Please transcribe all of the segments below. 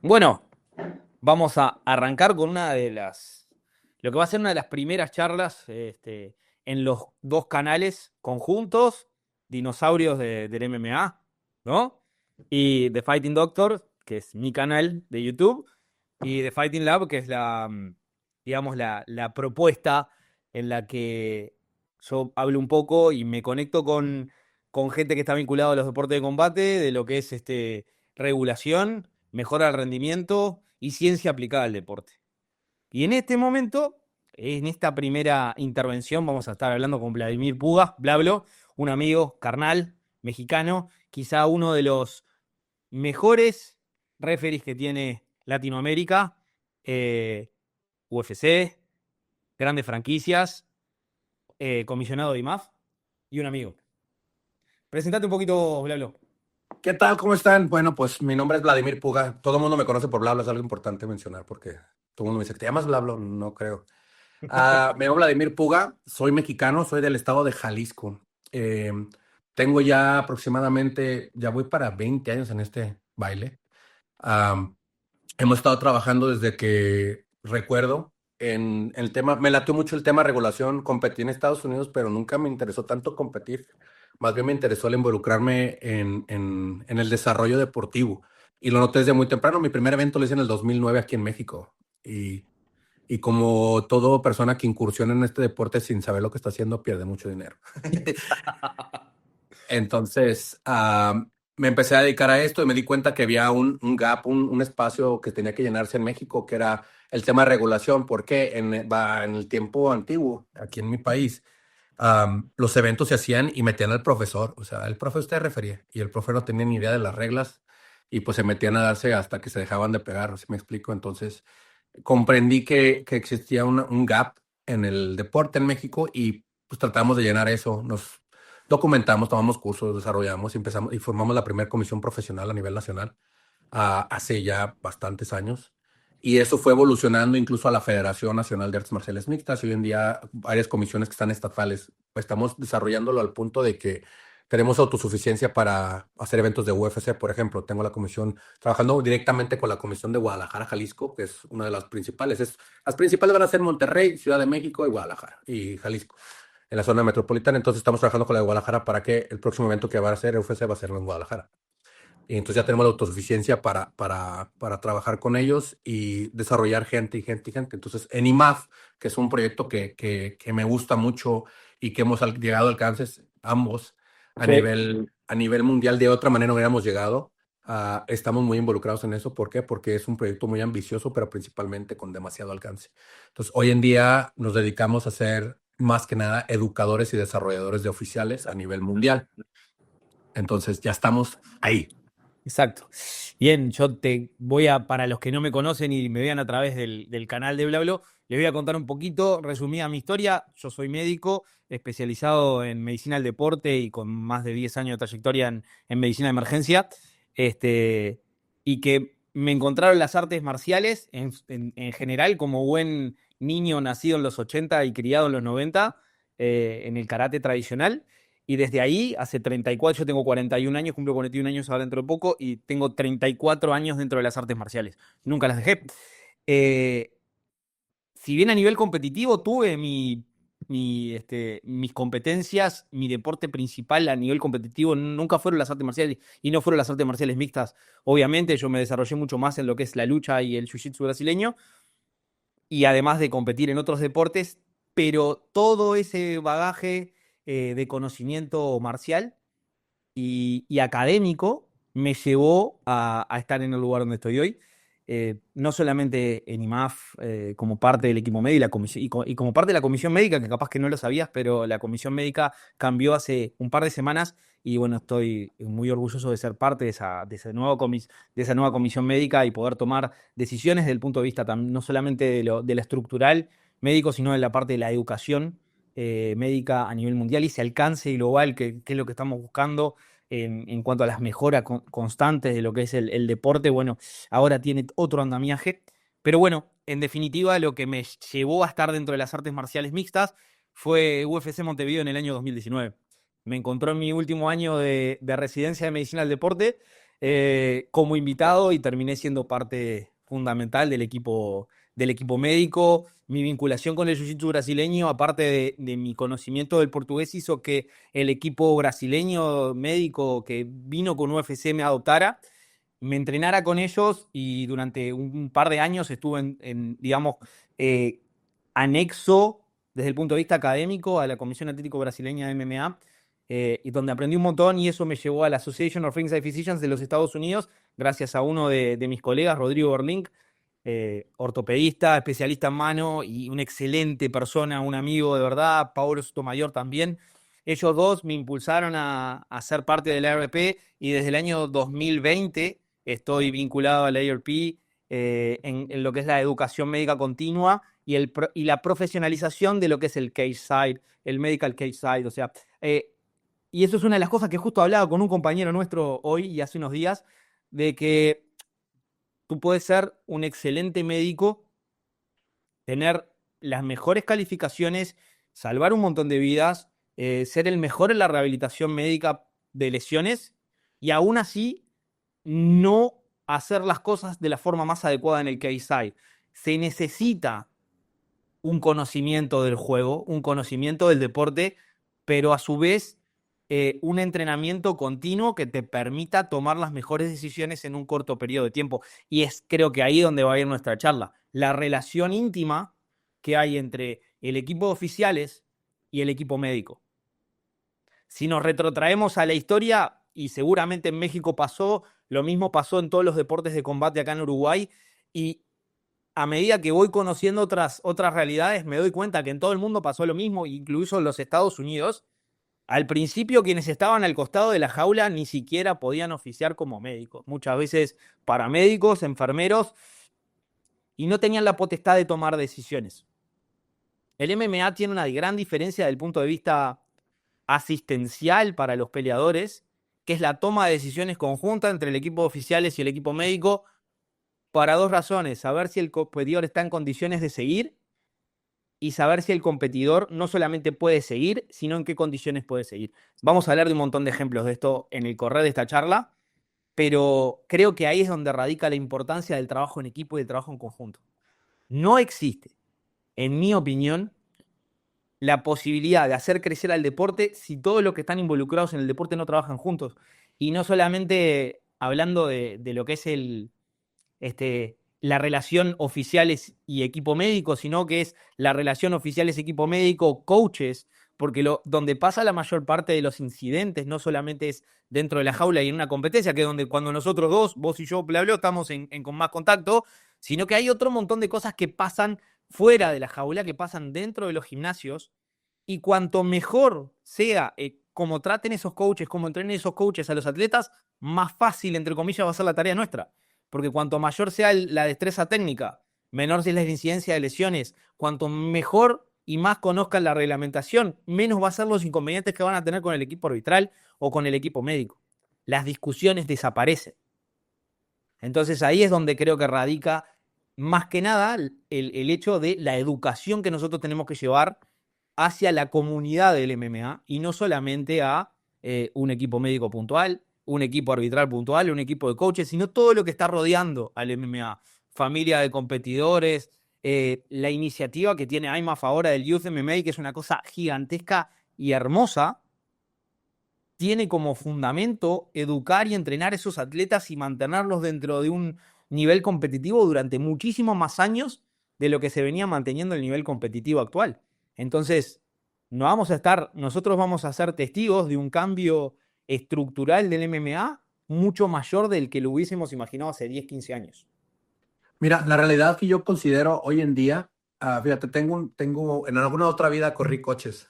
Bueno, vamos a arrancar con lo que va a ser una de las primeras charlas en los dos canales conjuntos, Dinosaurios del MMA, ¿no? Y The Fighting Doctor, que es mi canal de YouTube, y The Fighting Lab, que es digamos, la propuesta en la que yo hablo un poco y me conecto con gente que está vinculada a los deportes de combate, de lo que es regulación, mejora del rendimiento y ciencia aplicada al deporte. Y en este momento, en esta primera intervención, vamos a estar hablando con Vladimir Puga, Blablo, un amigo carnal mexicano, quizá uno de los mejores referees que tiene Latinoamérica, eh, UFC, grandes franquicias, comisionado de IMAF y un amigo. Presentate un poquito, Blablo. ¿Qué tal? ¿Cómo están? Bueno, pues mi nombre es Vladimir Puga. Todo el mundo me conoce por Blablo, es algo importante mencionar porque todo el mundo me dice, ¿te llamas Blablo? No creo. Me llamo Vladimir Puga, soy mexicano, soy del estado de Jalisco. Eh, Tengo ya aproximadamente, ya voy para 20 años en este baile. Ah, Hemos estado trabajando desde que recuerdo en el tema, me latió mucho el tema regulación, competí en Estados Unidos, pero nunca me interesó tanto competir, más bien me interesó el involucrarme en el desarrollo deportivo. Y lo noté desde muy temprano, mi primer evento lo hice en el 2009 aquí en México. Y como toda persona que incursiona en este deporte sin saber lo que está haciendo, pierde mucho dinero. Entonces, me empecé a dedicar a esto y me di cuenta que había un gap, un espacio que tenía que llenarse en México, que era el tema de regulación, porque en el tiempo antiguo, aquí en mi país, los eventos se hacían y metían al profesor, o sea, el profe usted refería, y el profe no tenía ni idea de las reglas, y pues se metían a darse hasta que se dejaban de pegar, ¿si me explico? Entonces, comprendí que existía un gap en el deporte en México y pues tratamos de llenar eso. Nos documentamos, tomamos cursos, desarrollamos y empezamos y formamos la primera comisión profesional a nivel nacional hace ya bastantes años. Y eso fue evolucionando incluso a la Federación Nacional de Artes Marciales Mixtas. Y hoy en día varias comisiones que están estatales. Estamos desarrollándolo al punto de que tenemos autosuficiencia para hacer eventos de UFC, por ejemplo. Tengo la comisión trabajando directamente con la comisión de Guadalajara, Jalisco, que es una de las principales. Las principales van a ser Monterrey, Ciudad de México y Guadalajara y Jalisco, en la zona metropolitana. Entonces estamos trabajando con la de Guadalajara para que el próximo evento que va a hacer UFC va a ser en Guadalajara. Y entonces ya tenemos la autosuficiencia para trabajar con ellos y desarrollar gente y gente y gente. Entonces en IMAF, que es un proyecto que me gusta mucho y que hemos llegado a alcances ambos Sí. a nivel mundial, de otra manera no hubiéramos llegado. Estamos muy involucrados en eso. ¿Por qué? Porque es un proyecto muy ambicioso, pero principalmente con demasiado alcance. Entonces hoy en día nos dedicamos a ser más que nada educadores y desarrolladores de oficiales a nivel mundial. Entonces ya estamos ahí. Exacto. Bien, para los que no me conocen y me vean a través del canal de Blablo, les voy a contar un poquito, resumida mi historia. Yo soy médico, especializado en medicina del deporte y con más de 10 años de trayectoria en medicina de emergencia, este, y que me encontraron las artes marciales en general como buen niño nacido en los 80 y criado en los 90, en el karate tradicional. Y desde ahí, hace 34, yo tengo 41 años, cumplo 41 años ahora dentro de poco, y tengo 34 años dentro de las artes marciales. Nunca las dejé. Eh, si bien a nivel competitivo tuve mis competencias, mi deporte principal a nivel competitivo nunca fueron las artes marciales y no fueron las artes marciales mixtas. Obviamente yo me desarrollé mucho más en lo que es la lucha y el jiu-jitsu brasileño, y además de competir en otros deportes, pero todo ese bagaje de conocimiento marcial y académico me llevó a estar en el lugar donde estoy hoy. No solamente en IMAF como parte del equipo médico y como parte de la comisión médica, que capaz que no lo sabías, pero la comisión médica cambió hace un par de semanas y bueno, estoy muy orgulloso de ser parte de esa nueva comisión médica y poder tomar decisiones desde el punto de vista no solamente de la estructural médico, sino de la parte de la educación médica a nivel mundial y ese alcance global que es lo que estamos buscando en cuanto a las mejoras constantes de lo que es el deporte. Bueno, ahora tiene otro andamiaje, pero bueno, en definitiva lo que me llevó a estar dentro de las artes marciales mixtas fue UFC Montevideo en el año 2019. Me encontró en mi último año de residencia de medicina del deporte, como invitado y terminé siendo parte fundamental del equipo médico. Mi vinculación con el jiu-jitsu brasileño, aparte de mi conocimiento del portugués, hizo que el equipo brasileño médico que vino con UFC me adoptara, me entrenara con ellos y durante un par de años estuve digamos, eh, anexo desde el punto de vista académico a la Comisión Atlético Brasileña de MMA, y donde aprendí un montón y eso me llevó a la Association of Ringside Physicians de los Estados Unidos, gracias a uno de mis colegas, Rodrigo Berlink, ortopedista, especialista en mano y una excelente persona, un amigo de verdad, Paulo Sotomayor también. Ellos dos me impulsaron a ser parte de la ARP y desde el año 2020 estoy vinculado a la ARP, en lo que es la educación médica continua y la profesionalización de lo que es el case side, el medical case side. O sea, y eso es una de las cosas que justo hablaba con un compañero nuestro hoy y hace unos días, de que tú puedes ser un excelente médico, tener las mejores calificaciones, salvar un montón de vidas, ser el mejor en la rehabilitación médica de lesiones y aún así no hacer las cosas de la forma más adecuada en el case. Se necesita un conocimiento del juego, un conocimiento del deporte, pero a su vez un entrenamiento continuo que te permita tomar las mejores decisiones en un corto periodo de tiempo. Y es creo que ahí donde va a ir nuestra charla. La relación íntima que hay entre el equipo de oficiales y el equipo médico. Si nos retrotraemos a la historia, y seguramente en México pasó, lo mismo pasó en todos los deportes de combate acá en Uruguay, y a medida que voy conociendo otras realidades, me doy cuenta que en todo el mundo pasó lo mismo, incluso en los Estados Unidos. Al principio, quienes estaban al costado de la jaula ni siquiera podían oficiar como médicos. Muchas veces paramédicos, enfermeros, y no tenían la potestad de tomar decisiones. El MMA tiene una gran diferencia desde el punto de vista asistencial para los peleadores, que es la toma de decisiones conjunta entre el equipo de oficiales y el equipo médico, para dos razones: saber si el competidor está en condiciones de seguir y saber si el competidor no solamente puede seguir, sino en qué condiciones puede seguir. Vamos a hablar de un montón de ejemplos de esto en el correr de esta charla, pero creo que ahí es donde radica la importancia del trabajo en equipo y del trabajo en conjunto. No existe, en mi opinión, la posibilidad de hacer crecer al deporte si todos los que están involucrados en el deporte no trabajan juntos. Y no solamente hablando de lo que es la relación oficiales y equipo médico, sino que es la relación oficiales-equipo médico, coaches, porque donde pasa la mayor parte de los incidentes no solamente es dentro de la jaula y en una competencia, que es donde cuando nosotros dos, vos y yo, bla, bla, estamos con más contacto, sino que hay otro montón de cosas que pasan fuera de la jaula, que pasan dentro de los gimnasios, y cuanto mejor sea como traten esos coaches, como entrenen esos coaches a los atletas, más fácil, entre comillas, va a ser la tarea nuestra. Porque cuanto mayor sea la destreza técnica, menor es la incidencia de lesiones, cuanto mejor y más conozcan la reglamentación, menos va a ser los inconvenientes que van a tener con el equipo arbitral o con el equipo médico. Las discusiones desaparecen. Entonces ahí es donde creo que radica más que nada el hecho de la educación que nosotros tenemos que llevar hacia la comunidad del MMA y no solamente a un equipo médico puntual, un equipo arbitral puntual, un equipo de coaches, sino todo lo que está rodeando al MMA. Familia de competidores, la iniciativa que tiene IMAF ahora del Youth MMA, que es una cosa gigantesca y hermosa, tiene como fundamento educar y entrenar a esos atletas y mantenerlos dentro de un nivel competitivo durante muchísimos más años de lo que se venía manteniendo el nivel competitivo actual. Entonces, nosotros vamos a ser testigos de un cambio estructural del MMA mucho mayor del que lo hubiésemos imaginado hace 10, 15 años. Mira, la realidad que yo considero hoy en día, fíjate, en alguna otra vida corrí coches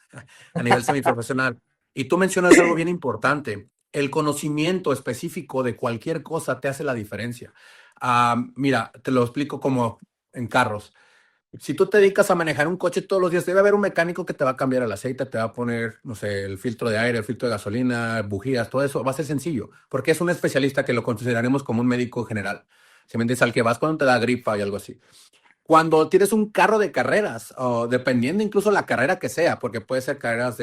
a nivel semiprofesional. Y tú mencionas algo bien importante. El conocimiento específico de cualquier cosa te hace la diferencia. Mira, te lo explico como en carros. Si tú te dedicas a manejar un coche todos los días, debe haber un mecánico que te va a cambiar el aceite, te va a poner, no sé, el filtro de aire, el filtro de gasolina, bujías, todo eso. Va a ser sencillo, porque es un especialista que lo consideraremos como un médico general. Si me entiendes, al que vas cuando te da gripa y algo así. Cuando tienes un carro de carreras, o dependiendo incluso la carrera que sea, porque puede ser carreras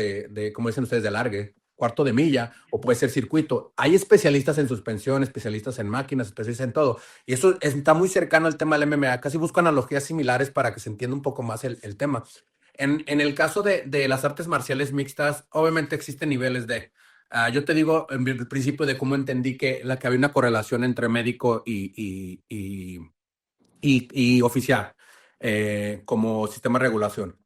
como dicen ustedes, de alargue, cuarto de milla o puede ser circuito. Hay especialistas en suspensión, especialistas en máquinas, especialistas en todo. Y eso está muy cercano al tema del MMA. Casi busco analogías similares para que se entienda un poco más el tema. En el caso de las artes marciales mixtas, obviamente existen niveles de... yo te digo en el principio de cómo entendí que había una correlación entre médico y oficial como sistema de regulación.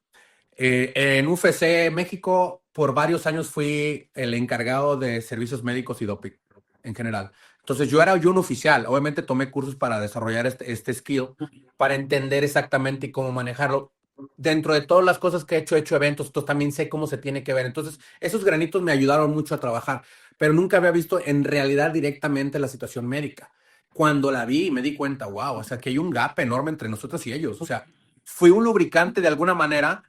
En UFC México, por varios años fui el encargado de servicios médicos y doping en general. Entonces yo un oficial. Obviamente tomé cursos para desarrollar este skill, para entender exactamente cómo manejarlo. Dentro de todas las cosas que he hecho eventos, entonces también sé cómo se tiene que ver. Entonces, esos granitos me ayudaron mucho a trabajar, pero nunca había visto en realidad directamente la situación médica. Cuando la vi, me di cuenta, wow, o sea, que hay un gap enorme entre nosotros y ellos. O sea, fui un lubricante de alguna manera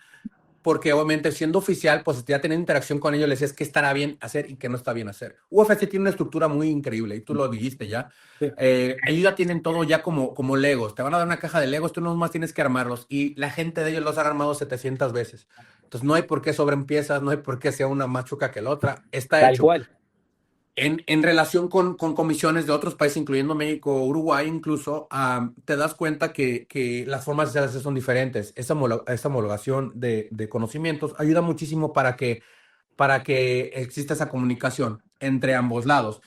porque obviamente siendo oficial, pues ya teniendo interacción con ellos, les decías qué estará bien hacer y qué no está bien hacer. UFC tiene una estructura muy increíble y tú lo dijiste ya. Sí. Ellos ya tienen todo ya como Legos. Te van a dar una caja de Legos, tú nomás tienes que armarlos y la gente de ellos los ha armado 700 veces. Entonces no hay por qué sobreempiezas, no hay por qué sea una más chuca que la otra. Está Tal hecho. cual. En relación con comisiones de otros países, incluyendo México, Uruguay incluso, te das cuenta que las formas de hacer son diferentes. Esa homologación de conocimientos ayuda muchísimo para que exista esa comunicación entre ambos lados.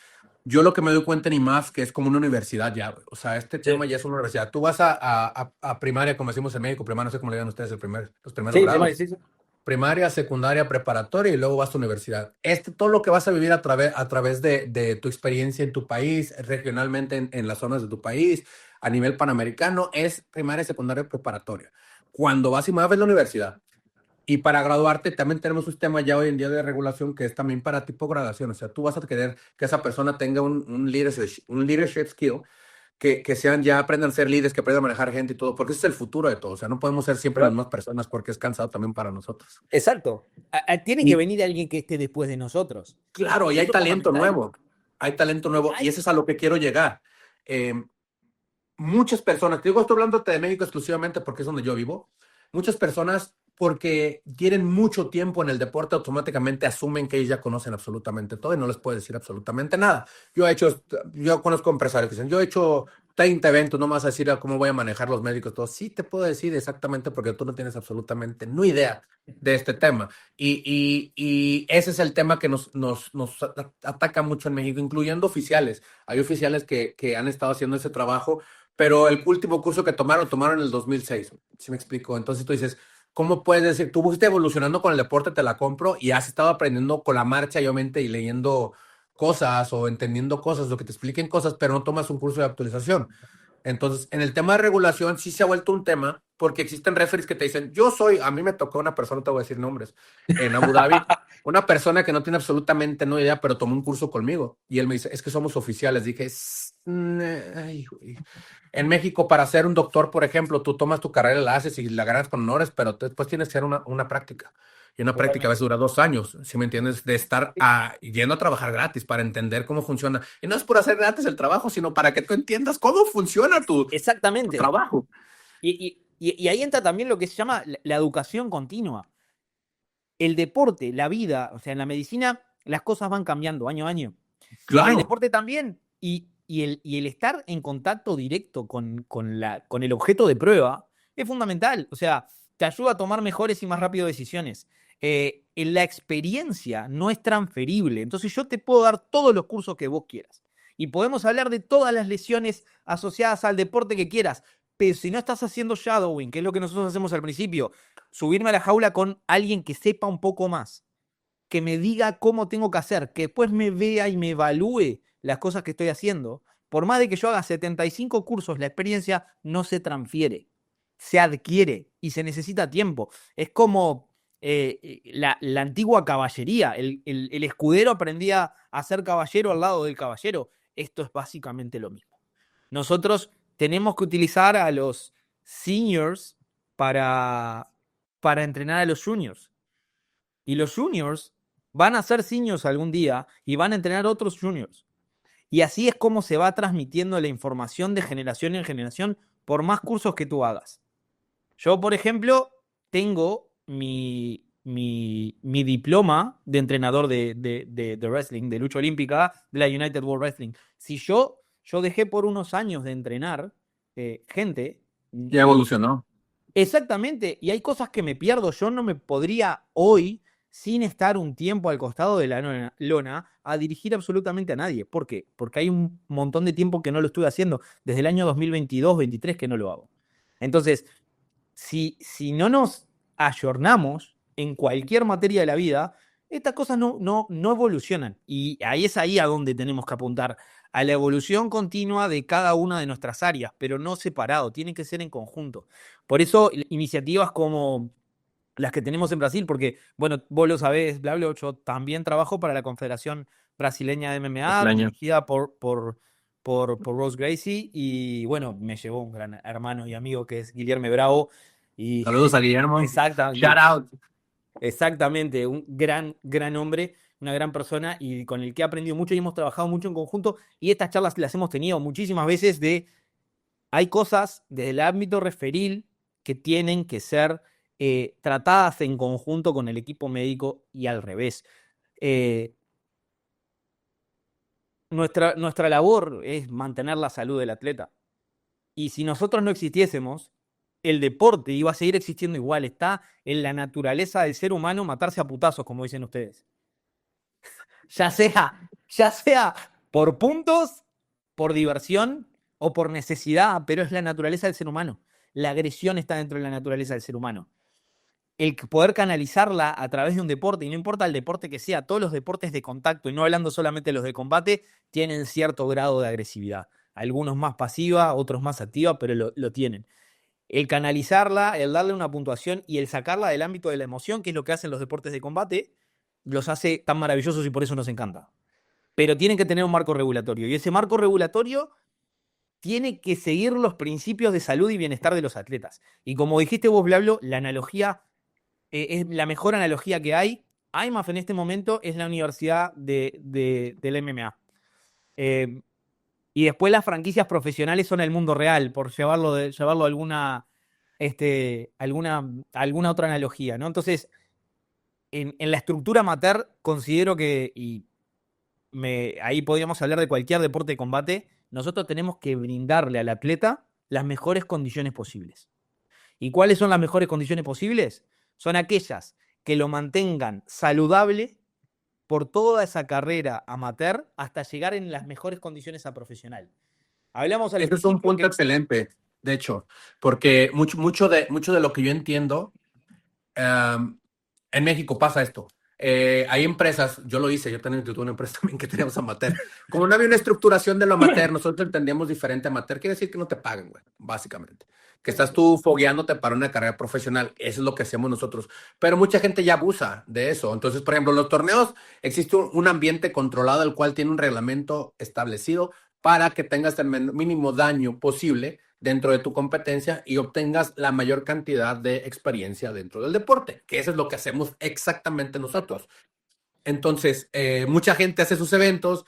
Yo lo que me doy cuenta ni más que es como una universidad ya, güey. O sea, este Sí. tema ya es una universidad. Tú vas a primaria, como decimos en México, primaria, no sé cómo le digan ustedes los primeros Sí, grados, sí, sí. primaria, secundaria, preparatoria y luego vas a tu universidad. Todo lo que vas a vivir a través de tu experiencia en tu país, regionalmente en las zonas de tu país, a nivel panamericano, es primaria, secundaria, preparatoria. Cuando vas y mueves la universidad. Y para graduarte también tenemos un sistema ya hoy en día de regulación que es también para tipo graduación. O sea, tú vas a querer que esa persona tenga un leadership skill que sean ya aprendan a ser líderes, que aprendan a manejar gente y todo, porque ese es el futuro de todo. O sea, no podemos ser siempre las Claro. mismas personas porque es cansado también para nosotros. Exacto. Tiene que Y venir alguien que esté después de nosotros. claro, y hay Eso es talento fundamental. nuevo. Hay talento nuevo y Ay, eso es a lo que quiero llegar. Eh, Muchas personas, te digo, estoy hablándote de México exclusivamente porque es donde yo vivo. Muchas personas, porque tienen mucho tiempo en el deporte, automáticamente asumen que ellos ya conocen absolutamente todo y no les puedo decir absolutamente nada. Yo conozco empresarios que dicen, yo he hecho 30 eventos, no me vas a decir cómo voy a manejar los médicos, todo. Sí, te puedo decir exactamente porque tú no tienes absolutamente no idea de este tema. Y ese es el tema que nos ataca mucho en México, incluyendo oficiales. Hay oficiales que han estado haciendo ese trabajo, pero el último curso que tomaron en el 2006. ¿Sí me explico? Entonces tú dices, ¿cómo puedes decir? Tú fuiste evolucionando con el deporte, te la compro y has estado aprendiendo con la marcha, y obviamente, y leyendo cosas o entendiendo cosas, lo que te expliquen cosas, pero no tomas un curso de actualización. Entonces, en el tema de regulación sí se ha vuelto un tema porque existen referees que te dicen, a mí me tocó una persona, te voy a decir nombres, en Abu Dhabi, una persona que no tiene absolutamente no idea, pero tomó un curso conmigo y él me dice, es que somos oficiales. Dije, ay, güey. En México, para ser un doctor, por ejemplo, tú tomas tu carrera, la haces y la ganas con honores, pero después tienes que hacer una práctica. Y una práctica a veces totalmente. dura 2 años, ¿si me entiendes? De estar yendo a trabajar gratis para entender cómo funciona. Y no es por hacer gratis el trabajo, sino para que tú entiendas cómo funciona tu Exactamente. trabajo. Y ahí entra también lo que se llama la educación continua. El deporte, la vida, o sea, en la medicina las cosas van cambiando año a año. En el Claro. deporte también. Y el estar en contacto directo con el objeto de prueba es fundamental. O sea, te ayuda a tomar mejores y más rápido decisiones. La experiencia no es transferible. Entonces yo te puedo dar todos los cursos que vos quieras. Y podemos hablar de todas las lesiones asociadas al deporte que quieras. Pero si no estás haciendo shadowing, que es lo que nosotros hacemos al principio, subirme a la jaula con alguien que sepa un poco más, que me diga cómo tengo que hacer, que después me vea y me evalúe las cosas que estoy haciendo. Por más de que yo haga 75 cursos, la experiencia no se transfiere, se adquiere y se necesita tiempo. Es como la antigua caballería. El escudero aprendía a ser caballero al lado del caballero. Esto es básicamente lo mismo. Nosotros tenemos que utilizar a los seniors para entrenar a los juniors. Y los juniors van a ser seniors algún día y van a entrenar otros juniors. Y así es como se va transmitiendo la información de generación en generación por más cursos que tú hagas. Yo, por ejemplo, tengo mi diploma de entrenador de wrestling, de lucha olímpica, de la United World Wrestling. Si yo dejé por unos años de entrenar gente. Ya evolucionó. Exactamente, y hay cosas que me pierdo. Yo no me podría hoy, sin estar un tiempo al costado de la lona, a dirigir absolutamente a nadie. ¿Por qué? Porque hay un montón de tiempo que no lo estuve haciendo. Desde el año 2022-23 que no lo hago. Entonces, si no nos ayornamos en cualquier materia de la vida, estas cosas no evolucionan. Y ahí a donde tenemos que apuntar, a la evolución continua de cada una de nuestras áreas, pero no separado, tienen que ser en conjunto. Por eso, iniciativas como las que tenemos en Brasil, porque, bueno, vos lo sabés, Blablo, yo también trabajo para la Confederación Brasileña de MMA, Brasileña. dirigida por Rose Gracie, y bueno, me llevó un gran hermano y amigo que es Guillermo Bravo. Y Saludos a Guillermo. Shout out. exactamente, un gran hombre, una gran persona y con el que he aprendido mucho y hemos trabajado mucho en conjunto. Y estas charlas las hemos tenido muchísimas veces hay cosas desde el ámbito referil que tienen que ser tratadas en conjunto con el equipo médico y al revés. Nuestra labor es mantener la salud del atleta. Y si nosotros no existiésemos, el deporte iba a seguir existiendo igual. Está en la naturaleza del ser humano matarse a putazos, como dicen ustedes. Ya sea por puntos, por diversión o por necesidad, pero es la naturaleza del ser humano. La agresión está dentro de la naturaleza del ser humano. El poder canalizarla a través de un deporte, y no importa el deporte que sea, todos los deportes de contacto, y no hablando solamente de los de combate, tienen cierto grado de agresividad. Algunos más pasiva, otros más activa, pero lo tienen. El canalizarla, el darle una puntuación y el sacarla del ámbito de la emoción, que es lo que hacen los deportes de combate, los hace tan maravillosos y por eso nos encanta. Pero tienen que tener un marco regulatorio, y ese marco regulatorio tiene que seguir los principios de salud y bienestar de los atletas. Y como dijiste vos, Blablo, la analogía es la mejor analogía que hay. IMAF en este momento es la universidad del MMA. Y después las franquicias profesionales son el mundo real, por llevarlo a alguna otra analogía, ¿no? Entonces, en la estructura amateur considero que, ahí podríamos hablar de cualquier deporte de combate, nosotros tenemos que brindarle al atleta las mejores condiciones posibles. ¿Y cuáles son las mejores condiciones posibles? Son aquellas que lo mantengan saludable por toda esa carrera amateur hasta llegar en las mejores condiciones a profesional. Hablamos al Ese es un punto excelente, de hecho, porque mucho de lo que yo entiendo, en México pasa esto. Hay empresas, yo lo hice, yo tuve una empresa también que teníamos amateur. Como no había una estructuración de lo amateur, nosotros entendíamos diferente amateur, quiere decir que no te pagan, güey, básicamente. Que estás tú fogueándote para una carrera profesional, eso es lo que hacemos nosotros. Pero mucha gente ya abusa de eso. Entonces, por ejemplo, en los torneos existe un ambiente controlado, el cual tiene un reglamento establecido para que tengas el mínimo daño posible dentro de tu competencia y obtengas la mayor cantidad de experiencia dentro del deporte, que eso es lo que hacemos exactamente nosotros. Entonces, mucha gente hace sus eventos,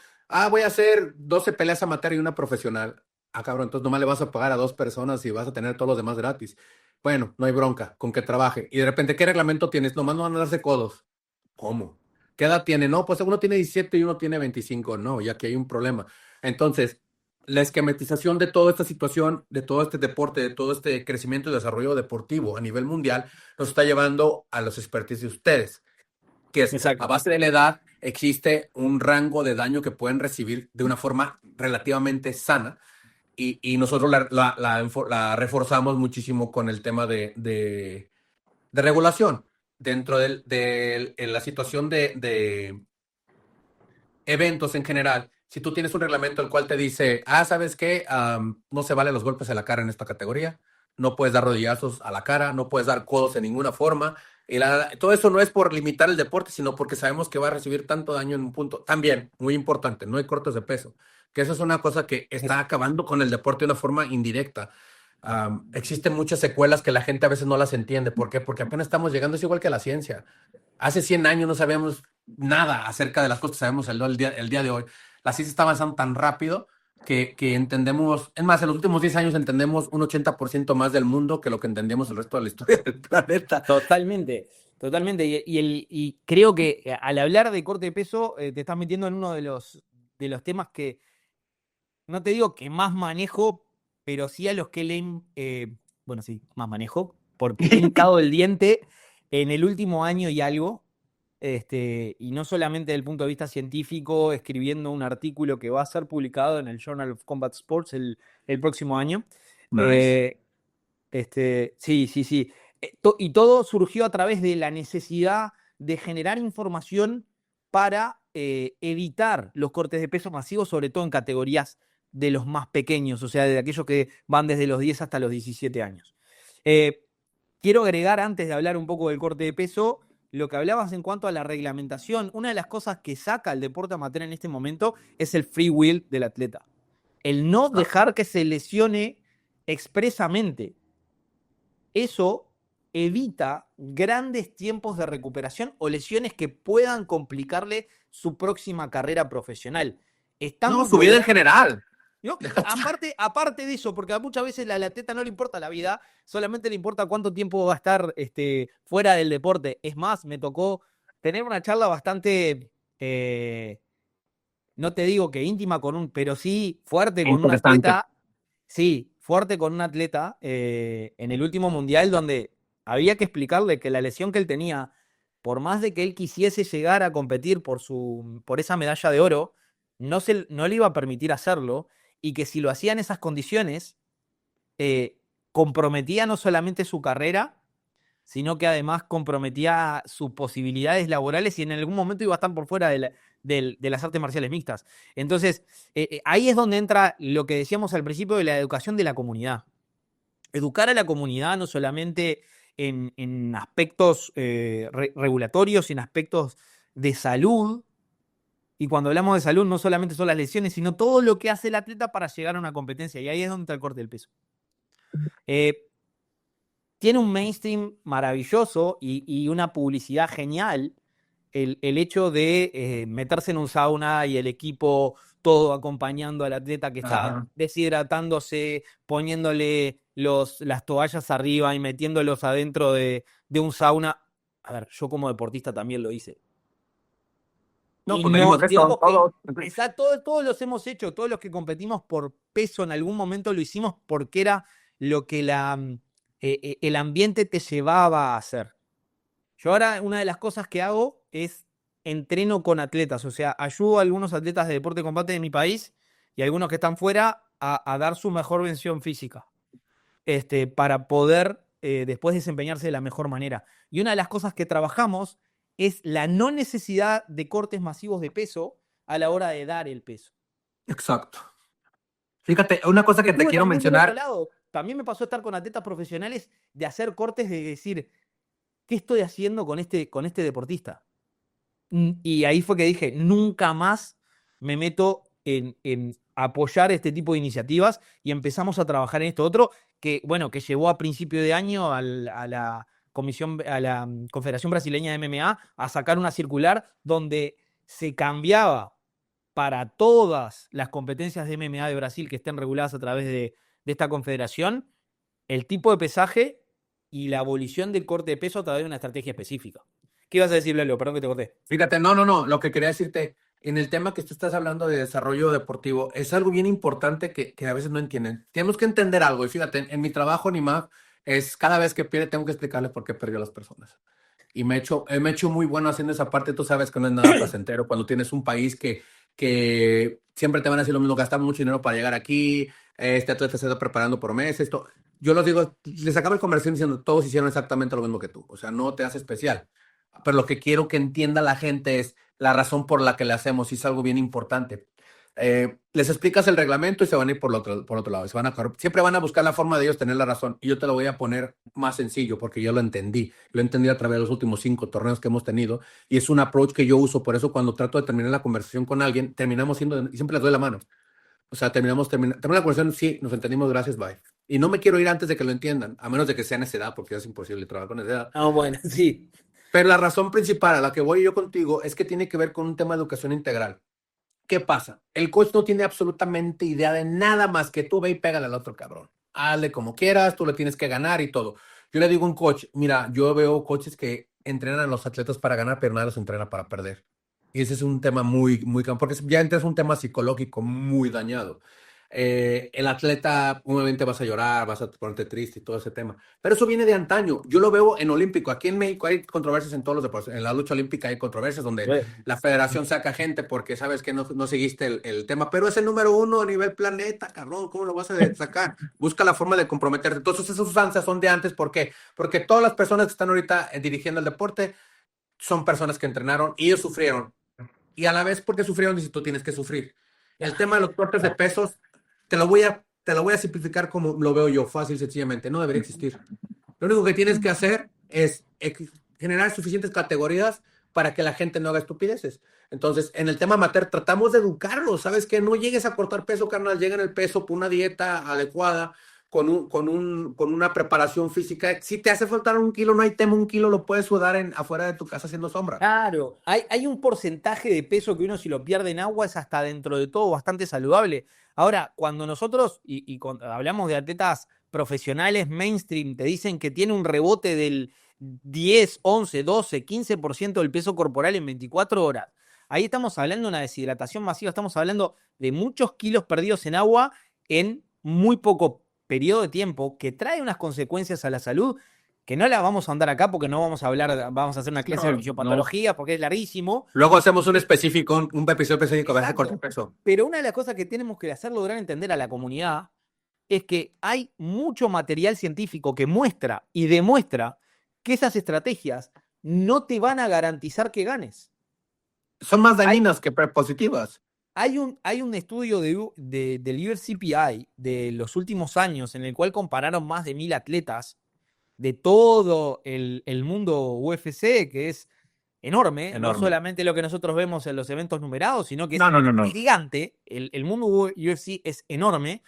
voy a hacer 12 peleas amateur y una profesional. Cabrón, entonces nomás le vas a pagar a 2 personas y vas a tener todos los demás gratis. Bueno, no hay bronca, con que trabaje. Y de repente, ¿qué reglamento tienes? Nomás no van a darse codos. ¿Cómo? ¿Qué edad tiene? No, pues uno tiene 17 y uno tiene 25. No, ya que hay un problema. Entonces, la esquematización de toda esta situación, de todo este deporte, de todo este crecimiento y desarrollo deportivo a nivel mundial, nos está llevando a los expertise de ustedes, que es Exacto. a base de la edad, existe un rango de daño que pueden recibir de una forma relativamente sana y nosotros la reforzamos muchísimo con el tema de regulación dentro en la situación de eventos en general. Si tú tienes un reglamento el cual te dice, ¿sabes qué? No se valen los golpes a la cara en esta categoría, no puedes dar rodillazos a la cara, no puedes dar codos en ninguna forma. Y todo eso no es por limitar el deporte, sino porque sabemos que va a recibir tanto daño en un punto. También, muy importante, no hay cortes de peso, que eso es una cosa que está acabando con el deporte de una forma indirecta. Existen muchas secuelas que la gente a veces no las entiende. ¿Por qué? Porque apenas estamos llegando, es igual que la ciencia. Hace 100 años no sabíamos nada acerca de las cosas que sabemos el día de hoy. La ciencia está avanzando tan rápido que entendemos, es más, en los últimos 10 años entendemos un 80% más del mundo que lo que entendemos el resto de la historia del planeta. Totalmente, totalmente. Y creo que al hablar de corte de peso, te estás metiendo en uno de los temas que, no te digo que más manejo, pero sí a los que bueno, sí, más manejo, porque he hincado el diente en el último año y algo, y no solamente desde el punto de vista científico, escribiendo un artículo que va a ser publicado en el Journal of Combat Sports el próximo año. Nice. Sí, sí, sí. Y todo surgió a través de la necesidad de generar información para evitar los cortes de peso masivos, sobre todo en categorías de los más pequeños, o sea, de aquellos que van desde los 10 hasta los 17 años. Quiero agregar, antes de hablar un poco del corte de peso, lo que hablabas en cuanto a la reglamentación. Una de las cosas que saca el deporte amateur en este momento es el free will del atleta. El no dejar que se lesione expresamente. Eso evita grandes tiempos de recuperación o lesiones que puedan complicarle su próxima carrera profesional. No, su vida en general. ¿No? Aparte de eso, porque muchas veces al atleta no le importa la vida, solamente le importa cuánto tiempo va a estar fuera del deporte. Es más, me tocó tener una charla bastante, no te digo que íntima pero sí fuerte con un atleta. Sí, fuerte con un atleta en el último mundial, donde había que explicarle que la lesión que él tenía, por más de que él quisiese llegar a competir por esa medalla de oro, no le iba a permitir hacerlo, y que si lo hacía en esas condiciones, comprometía no solamente su carrera, sino que además comprometía sus posibilidades laborales y en algún momento iba a estar por fuera de las artes marciales mixtas. Entonces, ahí es donde entra lo que decíamos al principio de la educación de la comunidad. Educar a la comunidad no solamente en aspectos regulatorios, en aspectos de salud. Y cuando hablamos de salud, no solamente son las lesiones, sino todo lo que hace el atleta para llegar a una competencia. Y ahí es donde está el corte del peso. Tiene un mainstream maravilloso y una publicidad genial el hecho de meterse en un sauna y el equipo todo acompañando al atleta que está deshidratándose, poniéndole las toallas arriba y metiéndolos adentro de un sauna. A ver, yo como deportista también lo hice. No, pues venimos de eso, todos los hemos hecho, todos los que competimos por peso en algún momento lo hicimos porque era lo que el ambiente te llevaba a hacer. Yo ahora una de las cosas que hago es entreno con atletas, o sea, ayudo a algunos atletas de deporte de combate de mi país y a algunos que están fuera a dar su mejor versión física, para poder después desempeñarse de la mejor manera. Y una de las cosas que trabajamos es la no necesidad de cortes masivos de peso a la hora de dar el peso. Exacto. Fíjate, una cosa que te quiero mencionar. También me pasó estar con atletas profesionales de hacer cortes, de decir, ¿qué estoy haciendo con este deportista? Y ahí fue que dije, nunca más me meto en apoyar este tipo de iniciativas, y empezamos a trabajar en esto otro que llevó a principio de año a la Confederación Brasileña de MMA a sacar una circular donde se cambiaba para todas las competencias de MMA de Brasil que estén reguladas a través de esta confederación el tipo de pesaje y la abolición del corte de peso a través de una estrategia específica. ¿Qué ibas a decir, Lalo? Perdón que te corté. Fíjate, no. Lo que quería decirte, en el tema que tú estás hablando de desarrollo deportivo, es algo bien importante que a veces no entienden. Tenemos que entender algo. Y fíjate, en mi trabajo, Nimag, es cada vez que pierde, tengo que explicarles por qué perdió a las personas. Y me he hecho muy bueno haciendo esa parte. Tú sabes que no es nada placentero cuando tienes un país que siempre te van a decir lo mismo, gastamos mucho dinero para llegar aquí, este atleta se está preparando por meses, esto. Yo los digo, les acabo el conversación diciendo, todos hicieron exactamente lo mismo que tú. O sea, no te hace especial. Pero lo que quiero que entienda la gente es la razón por la que le hacemos, y es algo bien importante. Les explicas el reglamento y se van a ir por otro lado. Siempre van a buscar la forma de ellos tener la razón. Y yo te lo voy a poner más sencillo porque yo lo entendí. Lo entendí a través de los últimos 5 torneos que hemos tenido. Y es un approach que yo uso. Por eso cuando trato de terminar la conversación con alguien, terminamos siendo, y siempre les doy la mano. O sea, terminamos la conversación, sí, nos entendimos, gracias, bye. Y no me quiero ir antes de que lo entiendan, a menos de que sea en esa edad, porque es imposible trabajar con esa edad. Ah, bueno, sí. Pero la razón principal a la que voy yo contigo es que tiene que ver con un tema de educación integral. ¿qué pasa? El coach no tiene absolutamente idea de nada más que tú ve y pégale al otro cabrón. Hazle como quieras, tú le tienes que ganar y todo. Yo le digo a un coach, mira, yo veo coaches que entrenan a los atletas para ganar, pero nadie los entrena para perder. Y ese es un tema porque ya entras un tema psicológico muy dañado. El atleta, obviamente vas a llorar, vas a ponerte triste y todo ese tema. Pero eso viene de antaño. Yo lo veo en olímpico. Aquí en México hay controversias en todos los deportes. En la lucha olímpica hay controversias donde la federación saca gente porque sabes que no seguiste el tema. Pero es el número 1 a nivel planeta, cabrón. ¿Cómo lo vas a sacar? Busca la forma de comprometerte. Entonces esas sustancias son de antes. ¿Por qué? Porque todas las personas que están ahorita dirigiendo el deporte son personas que entrenaron y ellos sufrieron. Y a la vez porque sufrieron, dices, tú tienes que sufrir. El tema de los cortes de pesos, te lo voy a simplificar como lo veo yo, fácil, sencillamente. No debería existir. Lo único que tienes que hacer es generar suficientes categorías para que la gente no haga estupideces. Entonces, en el tema amateur, tratamos de educarlos, ¿sabes? Que no llegues a cortar peso, carnal, llega en el peso por una dieta adecuada, con una preparación física. Si te hace faltar 1 kilo, no hay tema, 1 kilo lo puedes sudar afuera de tu casa haciendo sombra. Claro, hay un porcentaje de peso que uno si lo pierde en agua es hasta dentro de todo bastante saludable. Ahora, cuando nosotros, y cuando hablamos de atletas profesionales mainstream, te dicen que tiene un rebote del 10, 11, 12, 15% del peso corporal en 24 horas. Ahí estamos hablando de una deshidratación masiva, estamos hablando de muchos kilos perdidos en agua en muy poco periodo de tiempo que trae unas consecuencias a la salud que no la vamos a andar acá porque no vamos a hablar, vamos a hacer una clase de fisiopatología porque es larguísimo. Luego hacemos un específico, un episodio específico de cortar peso. Pero una de las cosas que tenemos que hacer lograr entender a la comunidad es que hay mucho material científico que muestra y demuestra que esas estrategias no te van a garantizar que ganes. Son más dañinas que positivas. Hay un estudio del USCPI de los últimos años en el cual compararon más de 1000 atletas de todo el mundo UFC, que es enorme, no solamente lo que nosotros vemos en los eventos numerados, sino que es gigante. El mundo UFC es enorme.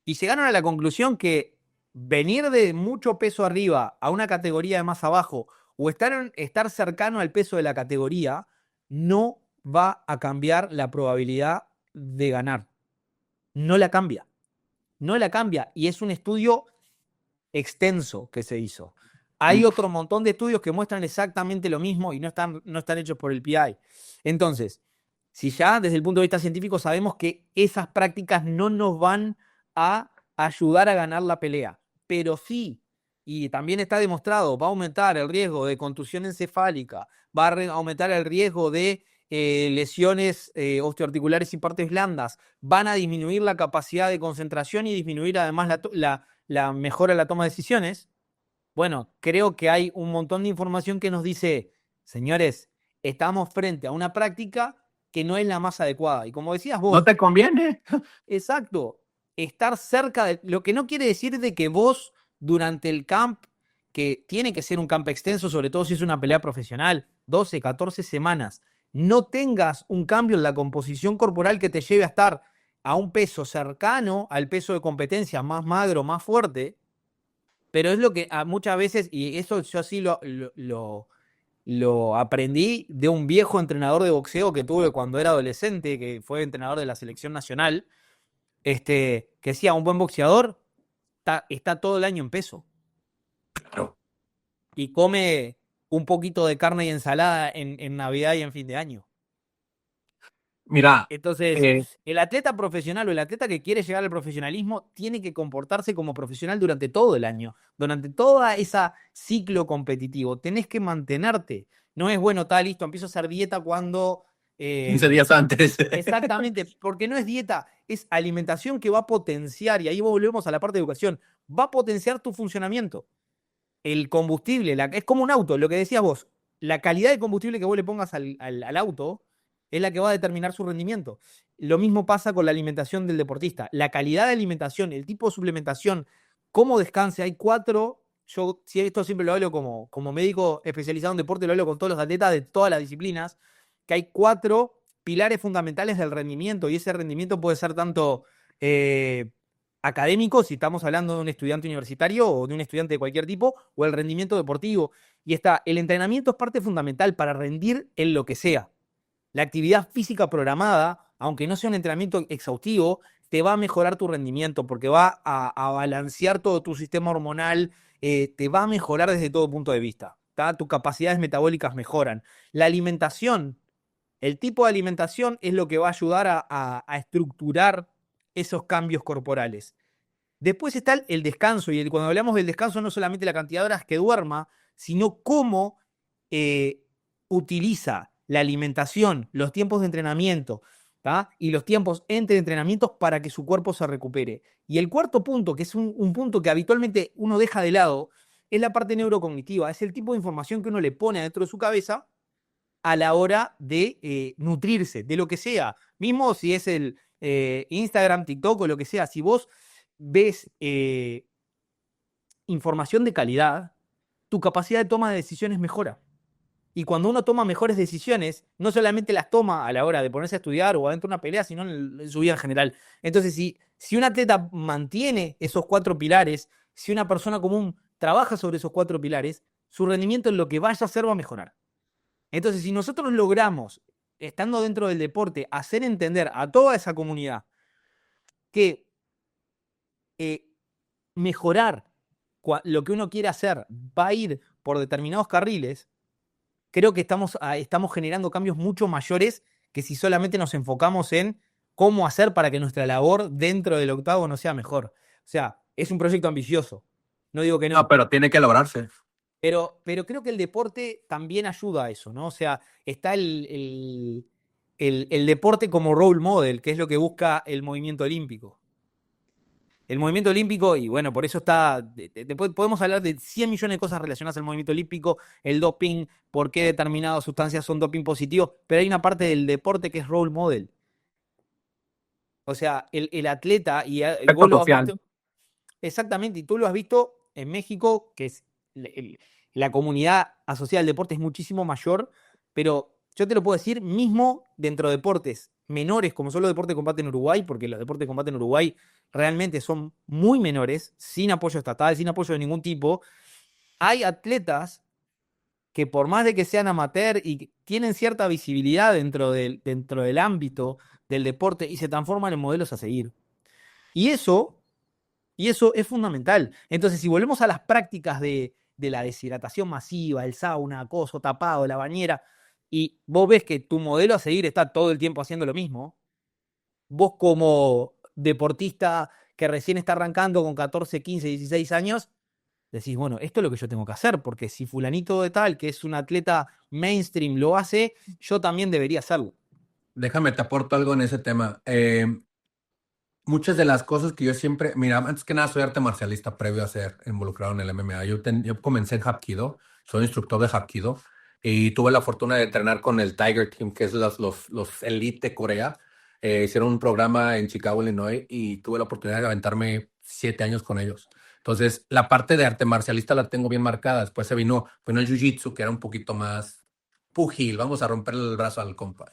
Y llegaron a la conclusión que venir de mucho peso arriba a una categoría de más abajo o estar cercano al peso de la categoría no va a cambiar la probabilidad de ganar. No la cambia. No la cambia. Y es un estudio extenso que se hizo. Hay otro montón de estudios que muestran exactamente lo mismo y no están hechos por el PI. Entonces, si ya desde el punto de vista científico sabemos que esas prácticas no nos van a ayudar a ganar la pelea, pero sí, y también está demostrado, va a aumentar el riesgo de contusión encefálica, va a aumentar el riesgo de lesiones osteoarticulares y partes blandas, van a disminuir la capacidad de concentración y disminuir además la mejora en la toma de decisiones. Bueno, creo que hay un montón de información que nos dice, señores, estamos frente a una práctica que no es la más adecuada. Y como decías vos... No te conviene. Exacto. Estar cerca de... Lo que no quiere decir de que vos durante el camp, que tiene que ser un camp extenso, sobre todo si es una pelea profesional, 12, 14 semanas, no tengas un cambio en la composición corporal que te lleve a estar a un peso cercano al peso de competencia, más magro, más fuerte, pero es lo que muchas veces, y eso yo así lo aprendí de un viejo entrenador de boxeo que tuve cuando era adolescente, que fue entrenador de la selección nacional, que decía, un buen boxeador está todo el año en peso. Claro. Y come un poquito de carne y ensalada en Navidad y en fin de año. Mira, entonces, el atleta profesional o el atleta que quiere llegar al profesionalismo tiene que comportarse como profesional durante todo el año, durante todo ese ciclo competitivo. Tenés que mantenerte. No es, bueno, está listo, empiezo a hacer dieta cuando... 15 días antes. Exactamente, porque no es dieta, es alimentación que va a potenciar, y ahí volvemos a la parte de educación, va a potenciar tu funcionamiento. El combustible, es como un auto, lo que decías vos, la calidad de combustible que vos le pongas al auto es la que va a determinar su rendimiento. Lo mismo pasa con la alimentación del deportista. La calidad de alimentación, el tipo de suplementación, cómo descanse. Hay 4, yo esto siempre lo hablo como médico especializado en deporte, lo hablo con todos los atletas de todas las disciplinas, que hay 4 pilares fundamentales del rendimiento, y ese rendimiento puede ser tanto académico, si estamos hablando de un estudiante universitario o de un estudiante de cualquier tipo, o el rendimiento deportivo. Y el entrenamiento es parte fundamental para rendir en lo que sea. La actividad física programada aunque no sea un entrenamiento exhaustivo, te va a mejorar tu rendimiento porque va a balancear todo tu sistema hormonal, te va a mejorar desde todo punto de vista. ¿Tá? Tus capacidades metabólicas mejoran. La alimentación, el tipo de alimentación es lo que va a ayudar a estructurar esos cambios corporales. Después está el descanso, y cuando hablamos del descanso no solamente la cantidad de horas que duerma, sino cómo utiliza la alimentación, los tiempos de entrenamiento, ¿tá? Y los tiempos entre entrenamientos para que su cuerpo se recupere. Y el cuarto punto, que es un punto que habitualmente uno deja de lado, es la parte neurocognitiva. Es el tipo de información que uno le pone adentro de su cabeza a la hora de nutrirse, de lo que sea. Mismo si es el Instagram, TikTok o lo que sea. Si vos ves información de calidad, tu capacidad de toma de decisiones mejora. Y cuando uno toma mejores decisiones, no solamente las toma a la hora de ponerse a estudiar o adentro de una pelea, sino en su vida en general. Entonces, si un atleta mantiene esos 4 pilares, si una persona común trabaja sobre esos 4 pilares, su rendimiento en lo que vaya a hacer va a mejorar. Entonces, si nosotros logramos, estando dentro del deporte, hacer entender a toda esa comunidad que mejorar lo que uno quiere hacer va a ir por determinados carriles, creo que estamos generando cambios mucho mayores que si solamente nos enfocamos en cómo hacer para que nuestra labor dentro del octágono sea mejor. O sea, es un proyecto ambicioso. No digo que no. No, pero tiene que lograrse. Pero creo que el deporte también ayuda a eso, ¿no? O sea, está el deporte como role model, que es lo que busca el movimiento olímpico. El movimiento olímpico, y bueno, por eso está. Después podemos hablar de 100 millones de cosas relacionadas al movimiento olímpico, el doping, por qué determinadas sustancias son doping positivos, pero hay una parte del deporte que es role model. O sea, el atleta, y vos lo has visto. Exactamente, y tú lo has visto en México, que es la comunidad asociada al deporte es muchísimo mayor, pero yo te lo puedo decir, mismo dentro de deportes menores, como son los deportes de combate en Uruguay, porque los deportes de combate en Uruguay realmente son muy menores, sin apoyo estatal, sin apoyo de ningún tipo, hay atletas que por más de que sean amateur y tienen cierta visibilidad dentro del ámbito del deporte y se transforman en modelos a seguir. Y eso es fundamental. Entonces, si volvemos a las prácticas de la deshidratación masiva, el sauna, acoso, tapado, la bañera, y vos ves que tu modelo a seguir está todo el tiempo haciendo lo mismo, vos como deportista que recién está arrancando con 14, 15, 16 años, decís, bueno, esto es lo que yo tengo que hacer, porque si fulanito de tal, que es un atleta mainstream, lo hace, yo también debería hacerlo. Déjame, te aporto algo en ese tema. Muchas de las cosas que yo siempre, mira, antes que nada soy arte marcialista previo a ser involucrado en el MMA. Yo comencé en Hapkido, soy instructor de Hapkido y tuve la fortuna de entrenar con el Tiger Team, que es los Elite de Corea. Hicieron un programa en Chicago, Illinois, y tuve la oportunidad de aventarme 7 años con ellos. Entonces, la parte de arte marcialista la tengo bien marcada. Después se vino el Jiu-Jitsu, que era un poquito más pugil, vamos a romperle el brazo al compa.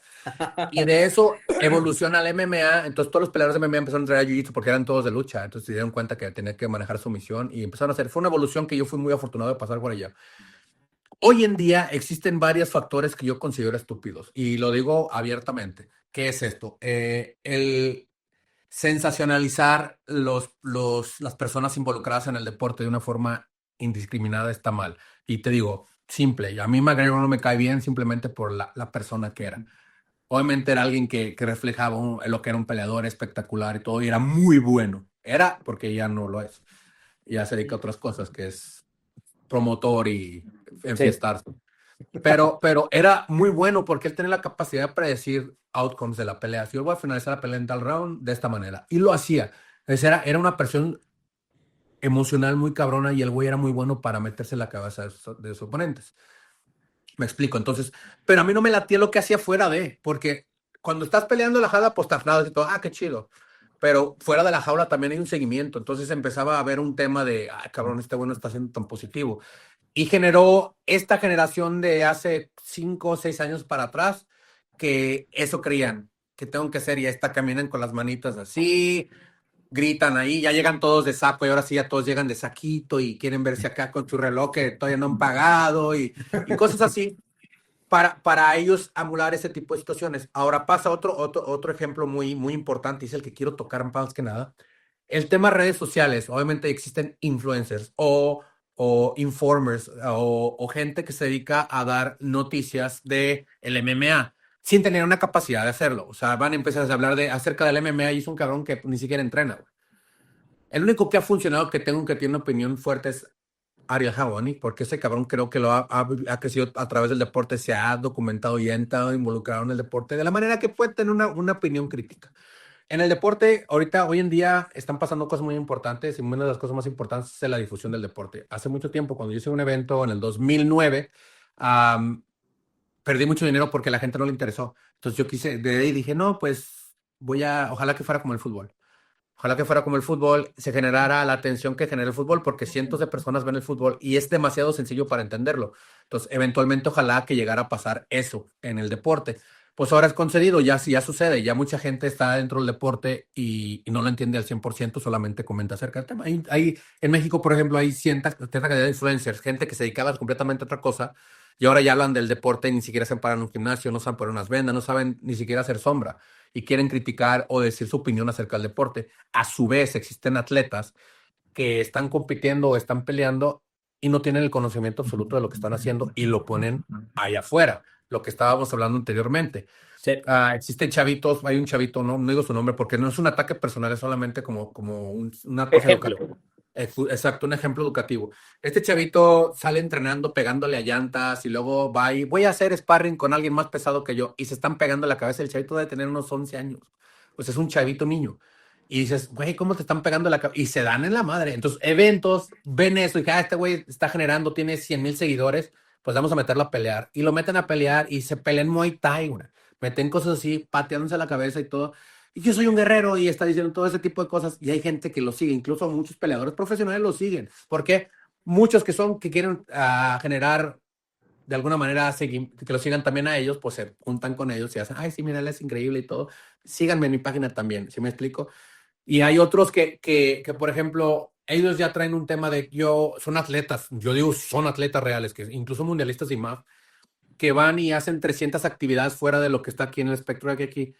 Y de eso evoluciona al MMA. Entonces todos los peleadores de MMA empezaron a entrar a Jiu-Jitsu porque eran todos de lucha. Entonces se dieron cuenta que tenían que manejar su misión y empezaron a hacer. Fue una evolución que yo fui muy afortunado de pasar por ella. Hoy en día existen varios factores que yo considero estúpidos y lo digo abiertamente. ¿Qué es esto? El sensacionalizar las personas involucradas en el deporte de una forma indiscriminada está mal. Y te digo, simple, a mí McGregor no me cae bien simplemente por la persona que era. Obviamente era alguien que reflejaba lo que era un peleador espectacular y todo, y era muy bueno. Era porque ya no lo es. Ya se dedica a otras cosas, que es promotor y enfiestarse. Pero era muy bueno porque él tenía la capacidad de predecir outcomes de la pelea. Si yo voy a finalizar la pelea en tal round de esta manera. Y lo hacía. Entonces era una presión emocional muy cabrona y el güey era muy bueno para meterse en la cabeza de sus oponentes. Me explico, entonces, pero a mí no me latía lo que hacía fuera de, porque cuando estás peleando la jaula, pues te aplaudes y todo, qué chido. Pero fuera de la jaula también hay un seguimiento, entonces empezaba a haber un tema de, cabrón, este bueno está siendo tan positivo. Y generó esta generación de hace 5 o 6 años para atrás, que eso creían, que tengo que hacer, y esta caminan con las manitas así, gritan ahí, ya llegan todos de saco y ahora sí ya todos llegan de saquito y quieren verse acá con su reloj que todavía no han pagado y cosas así. para ellos anular ese tipo de situaciones. Ahora pasa otro ejemplo muy, muy importante, y es el que quiero tocar más que nada. El tema redes sociales. Obviamente existen influencers o informers o gente que se dedica a dar noticias de el MMA sin tener una capacidad de hacerlo. O sea, van a empezar a hablar acerca del MMA y es un cabrón que ni siquiera entrena, güey. El único que ha funcionado que tiene una opinión fuerte es Ariel Helwani, porque ese cabrón creo que ha crecido a través del deporte, se ha documentado y ha estado involucrado en el deporte de la manera que puede tener una opinión crítica. En el deporte, hoy en día, están pasando cosas muy importantes, y una de las cosas más importantes es la difusión del deporte. Hace mucho tiempo, cuando yo hice un evento en el 2009, perdí mucho dinero porque a la gente no le interesó. Entonces yo de ahí dije, no, pues ojalá que fuera como el fútbol. Ojalá que fuera como el fútbol, se generara la atención que genera el fútbol, porque cientos de personas ven el fútbol y es demasiado sencillo para entenderlo. Entonces, eventualmente, ojalá que llegara a pasar eso en el deporte. Pues ahora es concedido, ya sucede, ya mucha gente está dentro del deporte y no lo entiende al 100%, solamente comenta acerca del tema. En México, por ejemplo, hay cierta cantidad de influencers, gente que se dedicaba completamente a otra cosa, y ahora ya hablan del deporte y ni siquiera se paran en un gimnasio, no saben poner unas vendas, no saben ni siquiera hacer sombra y quieren criticar o decir su opinión acerca del deporte. A su vez, existen atletas que están compitiendo o están peleando y no tienen el conocimiento absoluto de lo que están haciendo y lo ponen allá afuera, lo que estábamos hablando anteriormente. Sí. Existen chavitos, hay un chavito, no digo su nombre porque no es un ataque personal, es solamente como una cosa Ejemplo. Exacto, un ejemplo educativo. Este chavito sale entrenando pegándole a llantas y luego va y voy a hacer sparring con alguien más pesado que yo y se están pegando la cabeza. El chavito debe tener unos 11 años. Pues es un chavito niño. Y dices, güey, ¿cómo te están pegando la cabeza? Y se dan en la madre. Entonces, eventos, ven eso y dicen, este güey está generando, tiene 100,000 seguidores, pues vamos a meterlo a pelear. Y lo meten a pelear y se pelean Muay Thai, güey. Meten cosas así, pateándose la cabeza y todo. Y yo soy un guerrero y está diciendo todo ese tipo de cosas y hay gente que lo sigue, incluso muchos peleadores profesionales lo siguen, porque muchos que quieren generar de alguna manera que lo sigan también a ellos, pues se juntan con ellos y hacen, ay, sí, mira, él es increíble y todo. Síganme en mi página también, ¿sí me explico? Y hay otros que por ejemplo, ellos ya traen un tema de son atletas, yo digo, son atletas reales, que incluso mundialistas y más, que van y hacen 300 actividades fuera de lo que está aquí en el espectro de aquí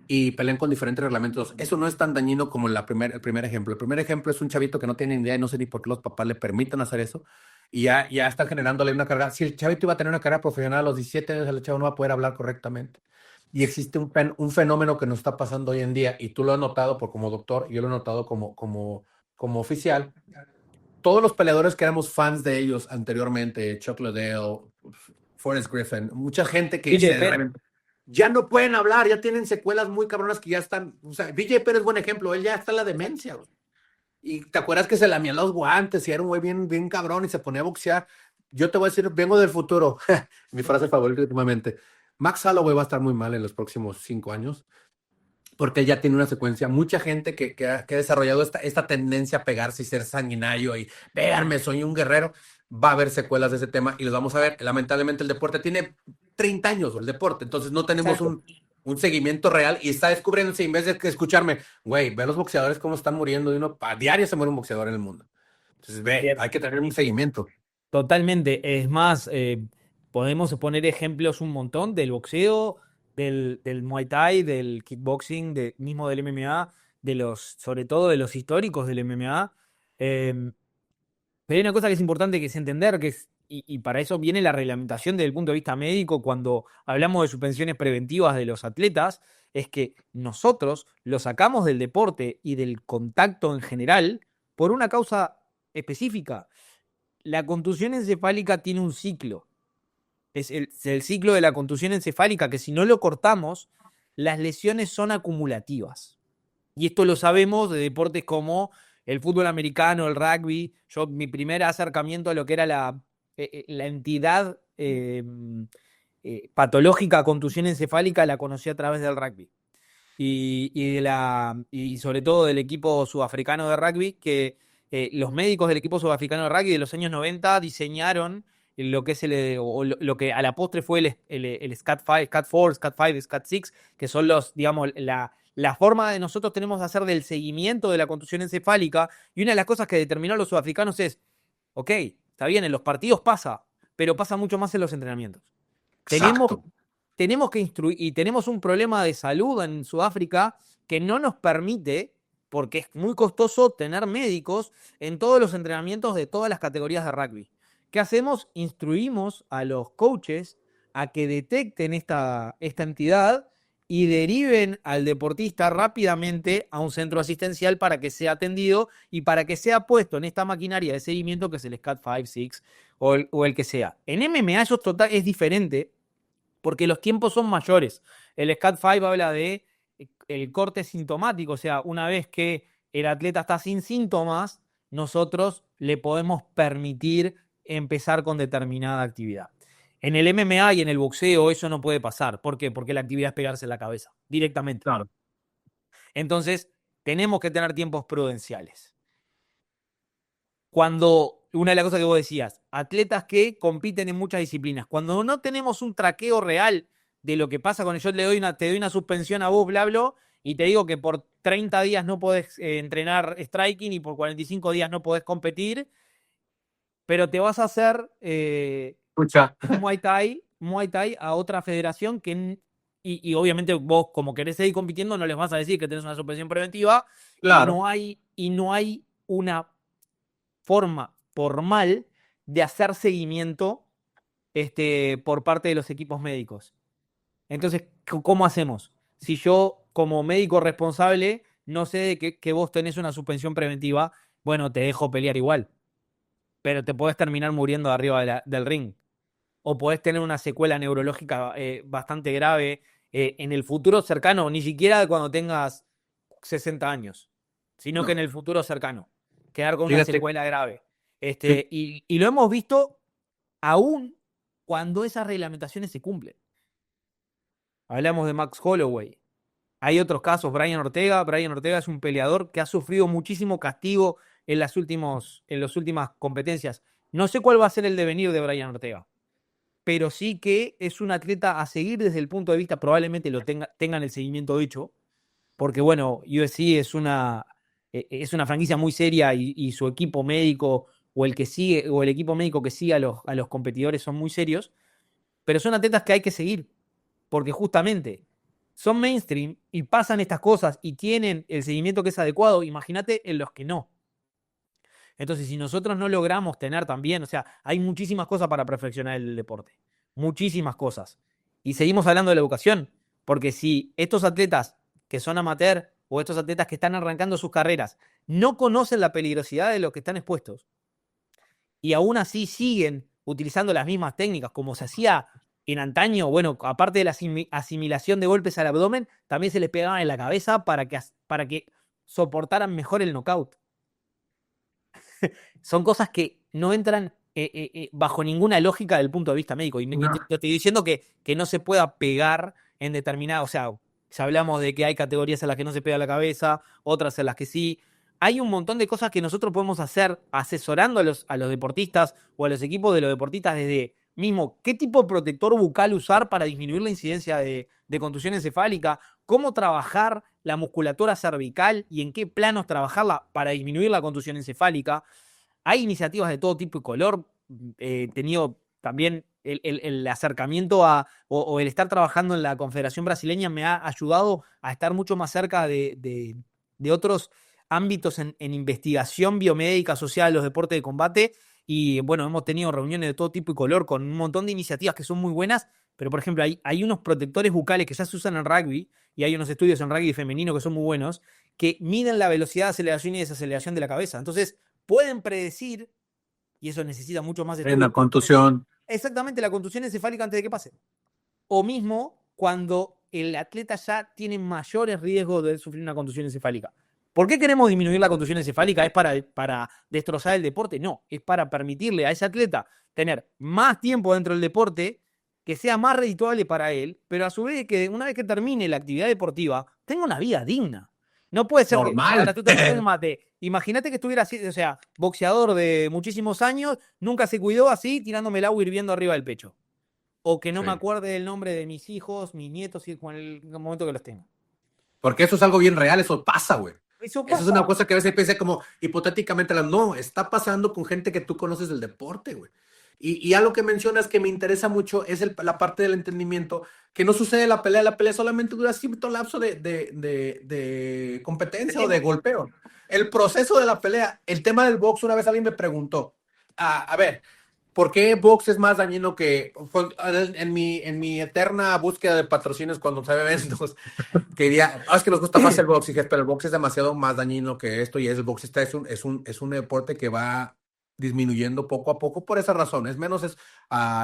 y pelean con diferentes reglamentos. Eso no es tan dañino como el primer ejemplo. El primer ejemplo es un chavito que no tiene ni idea y no sé ni por qué los papás le permitan hacer eso. Y ya están generándole una carga. Si el chavito iba a tener una carrera profesional a los 17 años, el chavo no va a poder hablar correctamente. Y existe un fenómeno que nos está pasando hoy en día, y tú lo has notado como doctor, y yo lo he notado como oficial. Todos los peleadores que éramos fans de ellos anteriormente, Chuck Liddell, Forrest Griffin, mucha gente que ya no pueden hablar, ya tienen secuelas muy cabronas que ya están. O sea, BJ Penn es buen ejemplo, él ya está en la demencia, güey. Y te acuerdas que se lamían los guantes y era un güey bien, bien cabrón y se ponía a boxear. Yo te voy a decir, vengo del futuro. Mi frase favorita últimamente. Max Holloway va a estar muy mal en los próximos 5 años porque él ya tiene una secuencia. Mucha gente que ha desarrollado esta tendencia a pegarse y ser sanguinario y pegarme, soy un guerrero, va a haber secuelas de ese tema y los vamos a ver. Lamentablemente el deporte tiene 30 años, el deporte, entonces no tenemos un seguimiento real y está descubriéndose, en vez de escucharme, güey, ve a los boxeadores cómo están muriendo, a diario se muere un boxeador en el mundo. Entonces, hay que tener un seguimiento. Totalmente. Es más, podemos poner ejemplos un montón del boxeo, del Muay Thai, del kickboxing, mismo del MMA, sobre todo de los históricos del MMA. Pero hay una cosa que es importante que es entender, y para eso viene la reglamentación desde el punto de vista médico cuando hablamos de suspensiones preventivas de los atletas, es que nosotros lo sacamos del deporte y del contacto en general por una causa específica. La contusión encefálica tiene un ciclo. Es el ciclo de la contusión encefálica, que si no lo cortamos, las lesiones son acumulativas. Y esto lo sabemos de deportes como el fútbol americano, el rugby. Mi primer acercamiento a lo que era la entidad patológica contusión encefálica la conocí a través del rugby. Y sobre todo del equipo sudafricano de rugby, que los médicos del equipo sudafricano de rugby de los años 90 diseñaron lo que es lo que a la postre fue el SCAT-5, SCAT-4, SCAT-5, SCAT-6, que son la forma de nosotros tenemos de hacer del seguimiento de la contusión encefálica. Y una de las cosas que determinó a los sudafricanos es, ok, está bien, en los partidos pasa, pero pasa mucho más en los entrenamientos. Tenemos, Exacto. tenemos que instruir, y tenemos un problema de salud en Sudáfrica que no nos permite, porque es muy costoso tener médicos en todos los entrenamientos de todas las categorías de rugby. ¿Qué hacemos? Instruimos a los coaches a que detecten esta entidad y deriven al deportista rápidamente a un centro asistencial para que sea atendido y para que sea puesto en esta maquinaria de seguimiento que es el SCAT 5, 6 o el que sea. En MMA eso es diferente porque los tiempos son mayores. El SCAT 5 habla de el corte sintomático, o sea, una vez que el atleta está sin síntomas, nosotros le podemos permitir empezar con determinada actividad. En el MMA y en el boxeo eso no puede pasar. ¿Por qué? Porque la actividad es pegarse en la cabeza, directamente. Claro. Entonces, tenemos que tener tiempos prudenciales. Cuando, una de las cosas que vos decías, atletas que compiten en muchas disciplinas, cuando no tenemos un traqueo real de lo que pasa con ellos, te doy una suspensión a vos, bla, bla, y te digo que por 30 días no podés entrenar striking y por 45 días no podés competir, pero te vas a hacer Escucha, Muay Thai a otra federación y obviamente vos, como querés seguir compitiendo, no les vas a decir que tenés una suspensión preventiva claro. y no hay una forma formal de hacer seguimiento por parte de los equipos médicos. Entonces, ¿cómo hacemos? Si yo, como médico responsable, no sé de que vos tenés una suspensión preventiva, bueno, te dejo pelear igual, pero te podés terminar muriendo arriba del ring. O podés tener una secuela neurológica bastante grave en el futuro cercano, ni siquiera cuando tengas 60 años, sino que en No. el futuro cercano, quedar con una Fíjate. secuela grave. Sí. Y lo hemos visto aún cuando esas reglamentaciones se cumplen. Hablamos de Max Holloway. Hay otros casos, Brian Ortega. Brian Ortega es un peleador que ha sufrido muchísimo castigo en las últimas competencias. No sé cuál va a ser el devenir de Brian Ortega, pero sí que es un atleta a seguir desde el punto de vista, probablemente tengan el seguimiento hecho, porque bueno, UFC es una franquicia muy seria y su equipo médico o el que sigue, o el equipo médico que sigue a los competidores son muy serios, pero son atletas que hay que seguir, porque justamente son mainstream y pasan estas cosas y tienen el seguimiento que es adecuado, imagínate en los que no. Entonces, si nosotros no logramos tener también, o sea, hay muchísimas cosas para perfeccionar el deporte, muchísimas cosas. Y seguimos hablando de la educación, porque si estos atletas que son amateur o estos atletas que están arrancando sus carreras no conocen la peligrosidad de lo que están expuestos y aún así siguen utilizando las mismas técnicas como se hacía en antaño, bueno, aparte de la asimilación de golpes al abdomen, también se les pegaba en la cabeza para que soportaran mejor el knockout. Son cosas que no entran bajo ninguna lógica del punto de vista médico. Y No. te estoy diciendo que no se pueda pegar en determinada, o sea, ya hablamos de que hay categorías en las que no se pega la cabeza, otras en las que sí. Hay un montón de cosas que nosotros podemos hacer asesorando a los deportistas o a los equipos de los deportistas desde mismo qué tipo de protector bucal usar para disminuir la incidencia de contusión encefálica, cómo trabajar la musculatura cervical y en qué planos trabajarla para disminuir la contusión encefálica. Hay iniciativas de todo tipo y color. He tenido también el acercamiento o el estar trabajando en la Confederación Brasileña me ha ayudado a estar mucho más cerca de otros ámbitos en investigación biomédica asociada a los deportes de combate. Y bueno, hemos tenido reuniones de todo tipo y color con un montón de iniciativas que son muy buenas, pero por ejemplo hay unos protectores bucales que ya se usan en rugby y hay unos estudios en rugby femenino que son muy buenos, que miden la velocidad de aceleración y desaceleración de la cabeza. Entonces pueden predecir, y eso necesita mucho más En estudio, la contusión. exactamente la contusión encefálica antes de que pase. O mismo cuando el atleta ya tiene mayores riesgos de sufrir una contusión encefálica. ¿Por qué queremos disminuir la contusión encefálica? ¿Es para destrozar el deporte? No, es para permitirle a ese atleta tener más tiempo dentro del deporte, que sea más redituable para él, pero a su vez que una vez que termine la actividad deportiva, tenga una vida digna. No puede ser que ahora Normal. tú te haces mate. Imagínate que estuviera así, o sea, boxeador de muchísimos años, nunca se cuidó así, tirándome el agua hirviendo arriba del pecho. O que no me Sí. acuerde del nombre de mis hijos, mis nietos, y con el momento que los tenga. Porque eso es algo bien real, eso pasa, güey. Eso Eso es una cosa que a veces piensa como hipotéticamente, no, está pasando con gente que tú conoces del deporte, güey. Y algo que mencionas que me interesa mucho es la parte del entendimiento, que no sucede la pelea solamente dura cierto lapso de competencia o de golpeo. El proceso de la pelea, el tema del box, una vez alguien me preguntó, a ver, ¿por qué box es más dañino que en mi eterna búsqueda de patrocinios cuando se ve eventos? Que diría, es que nos gusta más el box, y dije, pero el box es demasiado más dañino que esto, y el box es un deporte que va disminuyendo poco a poco por esa razón. Es menos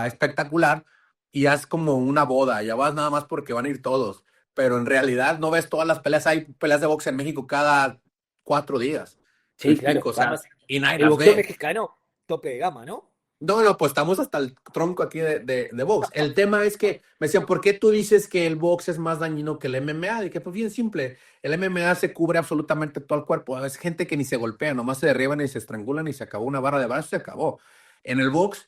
espectacular y ya es como una boda, ya vas nada más porque van a ir todos, pero en realidad no ves todas las peleas, hay peleas de box en México cada 4 días. ¿Me Sí, claro. explico? O sea, Además, y nadie el las boxeo ve. mexicano, tope de gama, ¿no? No, pues estamos hasta el tronco aquí de box. El tema es que me decían, ¿por qué tú dices que el box es más dañino que el MMA? Y que pues bien simple, el MMA se cubre absolutamente todo el cuerpo. Es gente que ni se golpea, nomás se derriban y se estrangulan y se acabó una barra de brazos, se acabó. En el box,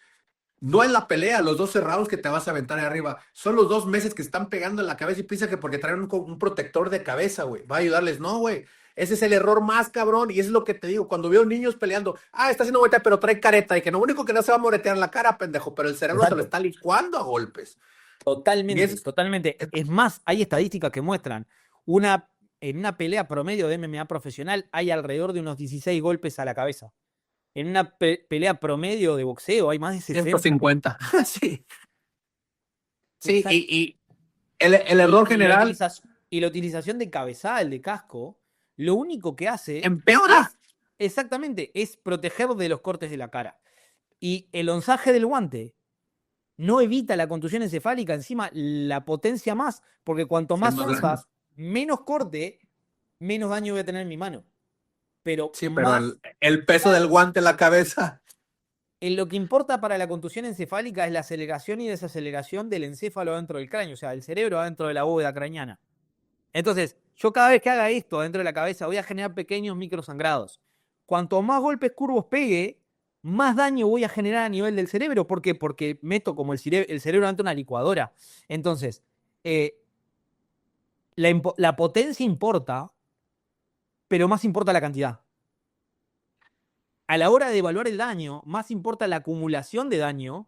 no en la pelea, los 12 rounds que te vas a aventar ahí arriba, son los 2 meses que están pegando en la cabeza y piensa que porque traen un protector de cabeza, güey, va a ayudarles. No, güey. Ese es el error más cabrón, y eso es lo que te digo. Cuando veo niños peleando, está haciendo vuelta, pero trae careta, y que lo único que no se va a moretear en la cara, pendejo, pero el cerebro se lo Exacto. está licuando a golpes. Y Totalmente, es, totalmente. Es más, hay estadísticas que muestran en una pelea promedio de MMA profesional hay alrededor de unos 16 golpes a la cabeza. En una pelea promedio de boxeo hay más de 60. 150. sí, sí, Exacto. y el error general Y la utilización de cabezal, de casco, lo único que hace empeora. exactamente es proteger de los cortes de la cara. Y el onzaje del guante no evita la contusión encefálica, encima la potencia más, porque cuanto más más grande. onzas, menos corte, menos daño voy a tener en mi mano. Pero Sí, pero más, el peso del guante en la cabeza. lo que importa para la contusión encefálica es la aceleración y desaceleración del encéfalo dentro del cráneo, o sea, del cerebro dentro de la bóveda craneana. Entonces, yo cada vez que haga esto dentro de la cabeza voy a generar pequeños microsangrados. Cuanto más golpes curvos pegue, más daño voy a generar a nivel del cerebro. ¿Por qué? Porque meto como el cerebro dentro de una licuadora. Entonces, la potencia importa, pero más importa la cantidad. A la hora de evaluar el daño, más importa la acumulación de daño.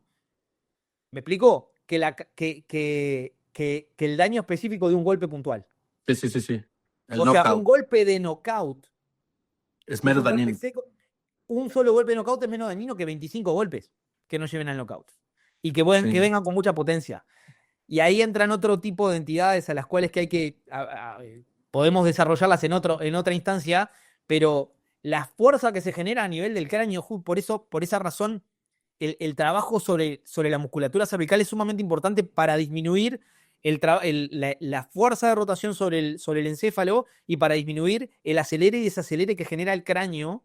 ¿Me explico? Que el daño específico de un golpe puntual. Sí. El O sea, un knockout golpe de knockout es menos un golpe dañino. seco, un solo golpe de knockout es menos dañino que 25 golpes que no lleven al knockout. Y que vengan con mucha potencia. Y ahí entran otro tipo de entidades a las cuales que hay que podemos desarrollarlas en otra instancia, pero la fuerza que se genera a nivel del cráneo, por esa razón, el trabajo sobre la musculatura cervical es sumamente importante para disminuir la fuerza de rotación sobre el encéfalo y para disminuir el acelere y desacelere que genera el cráneo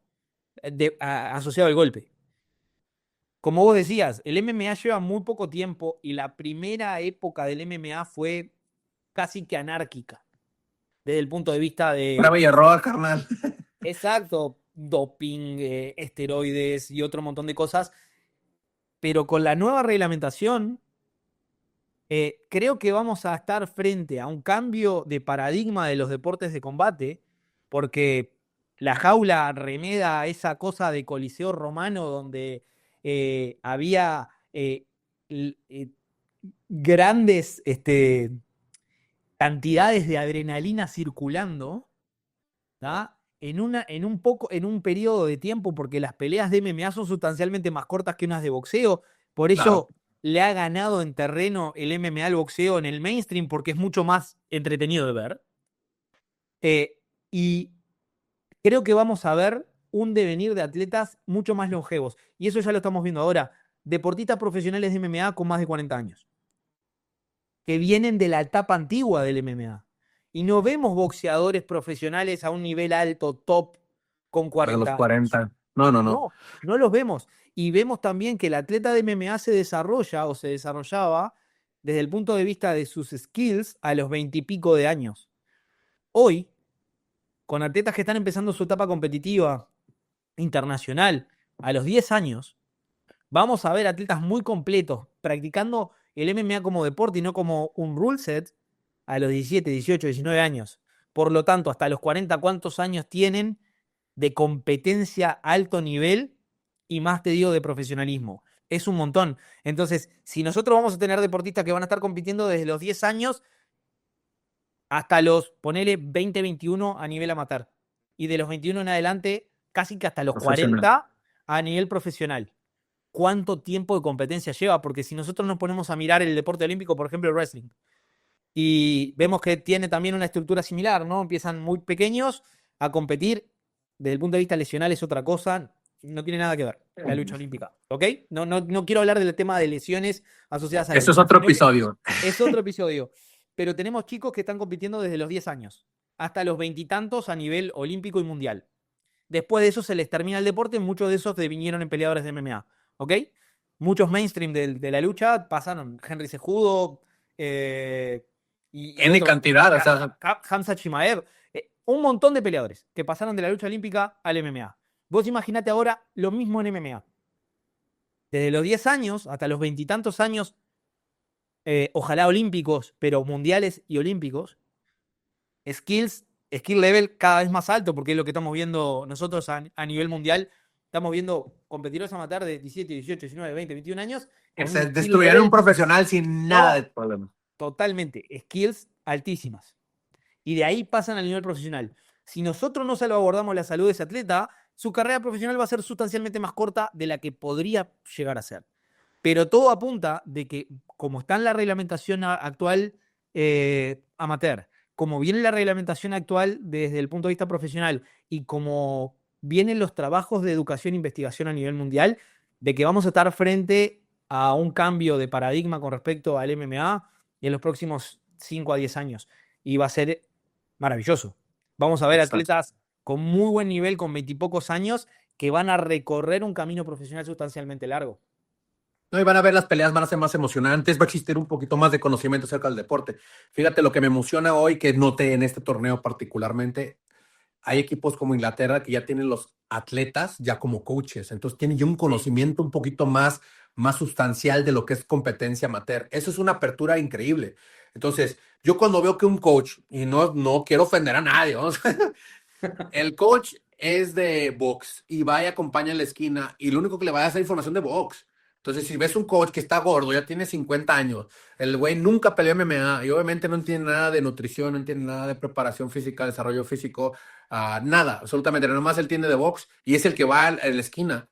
asociado al golpe. Como vos decías, el MMA lleva muy poco tiempo y la primera época del MMA fue casi que anárquica, desde el punto de vista de... Prueba y error, carnal. Exacto, doping, esteroides y otro montón de cosas. Pero con la nueva reglamentación, creo que vamos a estar frente a un cambio de paradigma de los deportes de combate, porque la jaula remeda esa cosa de Coliseo romano donde había grandes cantidades de adrenalina circulando, ¿tá? En un periodo de tiempo, porque las peleas de MMA son sustancialmente más cortas que unas de boxeo, por ello Claro. le ha ganado en terreno el MMA al boxeo en el mainstream, porque es mucho más entretenido de ver. Y creo que vamos a ver un devenir de atletas mucho más longevos. Y eso ya lo estamos viendo ahora. Deportistas profesionales de MMA con más de 40 años, que vienen de la etapa antigua del MMA. Y no vemos boxeadores profesionales a un nivel alto, top, con 40 los años. 40. No. No los vemos. Y vemos también que el atleta de MMA se desarrolla o se desarrollaba desde el punto de vista de sus skills a los 20 y pico de años. Hoy, con atletas que están empezando su etapa competitiva internacional a los 10 años, vamos a ver atletas muy completos practicando el MMA como deporte y no como un rule set a los 17, 18, 19 años. Por lo tanto, hasta los 40, ¿cuántos años tienen de competencia a alto nivel y más te digo de profesionalismo? Es un montón. Entonces, si nosotros vamos a tener deportistas que van a estar compitiendo desde los 10 años hasta los, ponele 20, 21 a nivel amateur. Y de los 21 en adelante, casi que hasta los 40 a nivel profesional. ¿Cuánto tiempo de competencia lleva? Porque si nosotros nos ponemos a mirar el deporte olímpico, por ejemplo, el wrestling, y vemos que tiene también una estructura similar, ¿no? Empiezan muy pequeños a competir. Desde el punto de vista lesional es otra cosa. No tiene nada que ver la lucha olímpica, ¿ok? No quiero hablar del tema de lesiones asociadas a la Eso es lucha, otro sino que episodio. es otro episodio. Pero tenemos chicos que están compitiendo desde los 10 años hasta los 20 y tantos a nivel olímpico y mundial. Después de eso se les termina el deporte, muchos de esos devinieron en peleadores de MMA, ¿ok? Muchos mainstream de la lucha pasaron. Henry Cejudo, y N otros, cantidad, o sea, Hamza Chimaev, un montón de peleadores que pasaron de la lucha olímpica al MMA. Vos imaginate ahora lo mismo en MMA. Desde los 10 años hasta los 20 y tantos años, ojalá olímpicos, pero mundiales y olímpicos, skill level cada vez más alto, porque es lo que estamos viendo nosotros a nivel mundial. Estamos viendo competidores amateur de 17, 18, 19, 20, 21 años. Que con se un skill destruyeron level un profesional sin nada de problema. totalmente, skills altísimas. Y de ahí pasan al nivel profesional. Si nosotros no salvaguardamos la salud de ese atleta, su carrera profesional va a ser sustancialmente más corta de la que podría llegar a ser. Pero todo apunta de que, como está en la reglamentación actual amateur, como viene la reglamentación actual desde el punto de vista profesional y como vienen los trabajos de educación e investigación a nivel mundial, de que vamos a estar frente a un cambio de paradigma con respecto al MMA en los próximos 5 a 10 años. Y va a ser maravilloso. Vamos a ver atletas con muy buen nivel, con 20 y pocos años, que van a recorrer un camino profesional sustancialmente largo. No, y van a ver las peleas, van a ser más emocionantes, va a existir un poquito más de conocimiento acerca del deporte. Fíjate lo que me emociona hoy, que noté en este torneo particularmente, hay equipos como Inglaterra que ya tienen los atletas ya como coaches, entonces tienen ya un conocimiento un poquito más sustancial de lo que es competencia amateur. Eso es una apertura increíble. Entonces, yo cuando veo que un coach, y no quiero ofender a nadie, ¿no? El coach es de box y va y acompaña en la esquina y lo único que le va a dar es información de box. Entonces, si ves un coach que está gordo, ya tiene 50 años, el güey nunca peleó MMA y obviamente no entiende nada de nutrición, no entiende nada de preparación física, desarrollo físico, nada, absolutamente, nada más él tiene de box y es el que va en la esquina.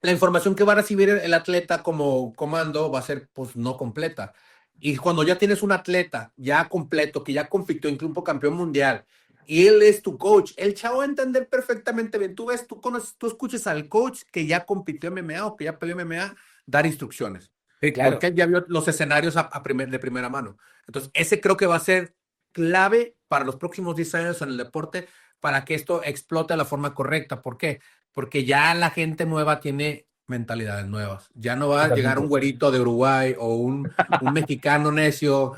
La información que va a recibir el atleta como comando va a ser pues no completa. Y cuando ya tienes un atleta ya completo, que ya compitió, incluso campeón mundial, y él es tu coach, el chavo va a entender perfectamente bien. Tú ves, tú escuches al coach que ya compitió MMA o que ya peleó MMA dar instrucciones. Sí, claro. Porque él ya vio los escenarios de primera mano. Entonces, ese creo que va a ser clave para los próximos 10 años en el deporte para que esto explote de la forma correcta. ¿Por qué? Porque ya la gente nueva tiene mentalidades nuevas. Ya no va a llegar un güerito de Uruguay o un mexicano necio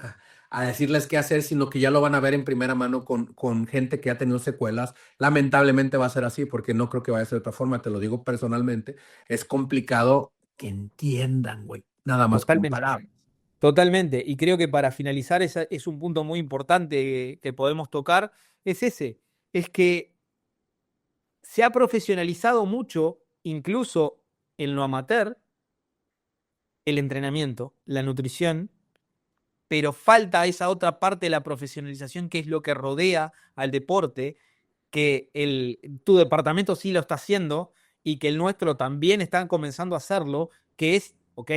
a decirles qué hacer, sino que ya lo van a ver en primera mano con gente que ha tenido secuelas. Lamentablemente va a ser así, porque no creo que vaya a ser de otra forma, te lo digo personalmente. Es complicado que entiendan, güey. Nada más con palabras. Totalmente. Y creo que para finalizar es un punto muy importante que podemos tocar, es ese. Es que se ha profesionalizado mucho, incluso en lo amateur, el entrenamiento, la nutrición, pero falta esa otra parte de la profesionalización que es lo que rodea al deporte, que tu departamento sí lo está haciendo y que el nuestro también está comenzando a hacerlo, que es, ok,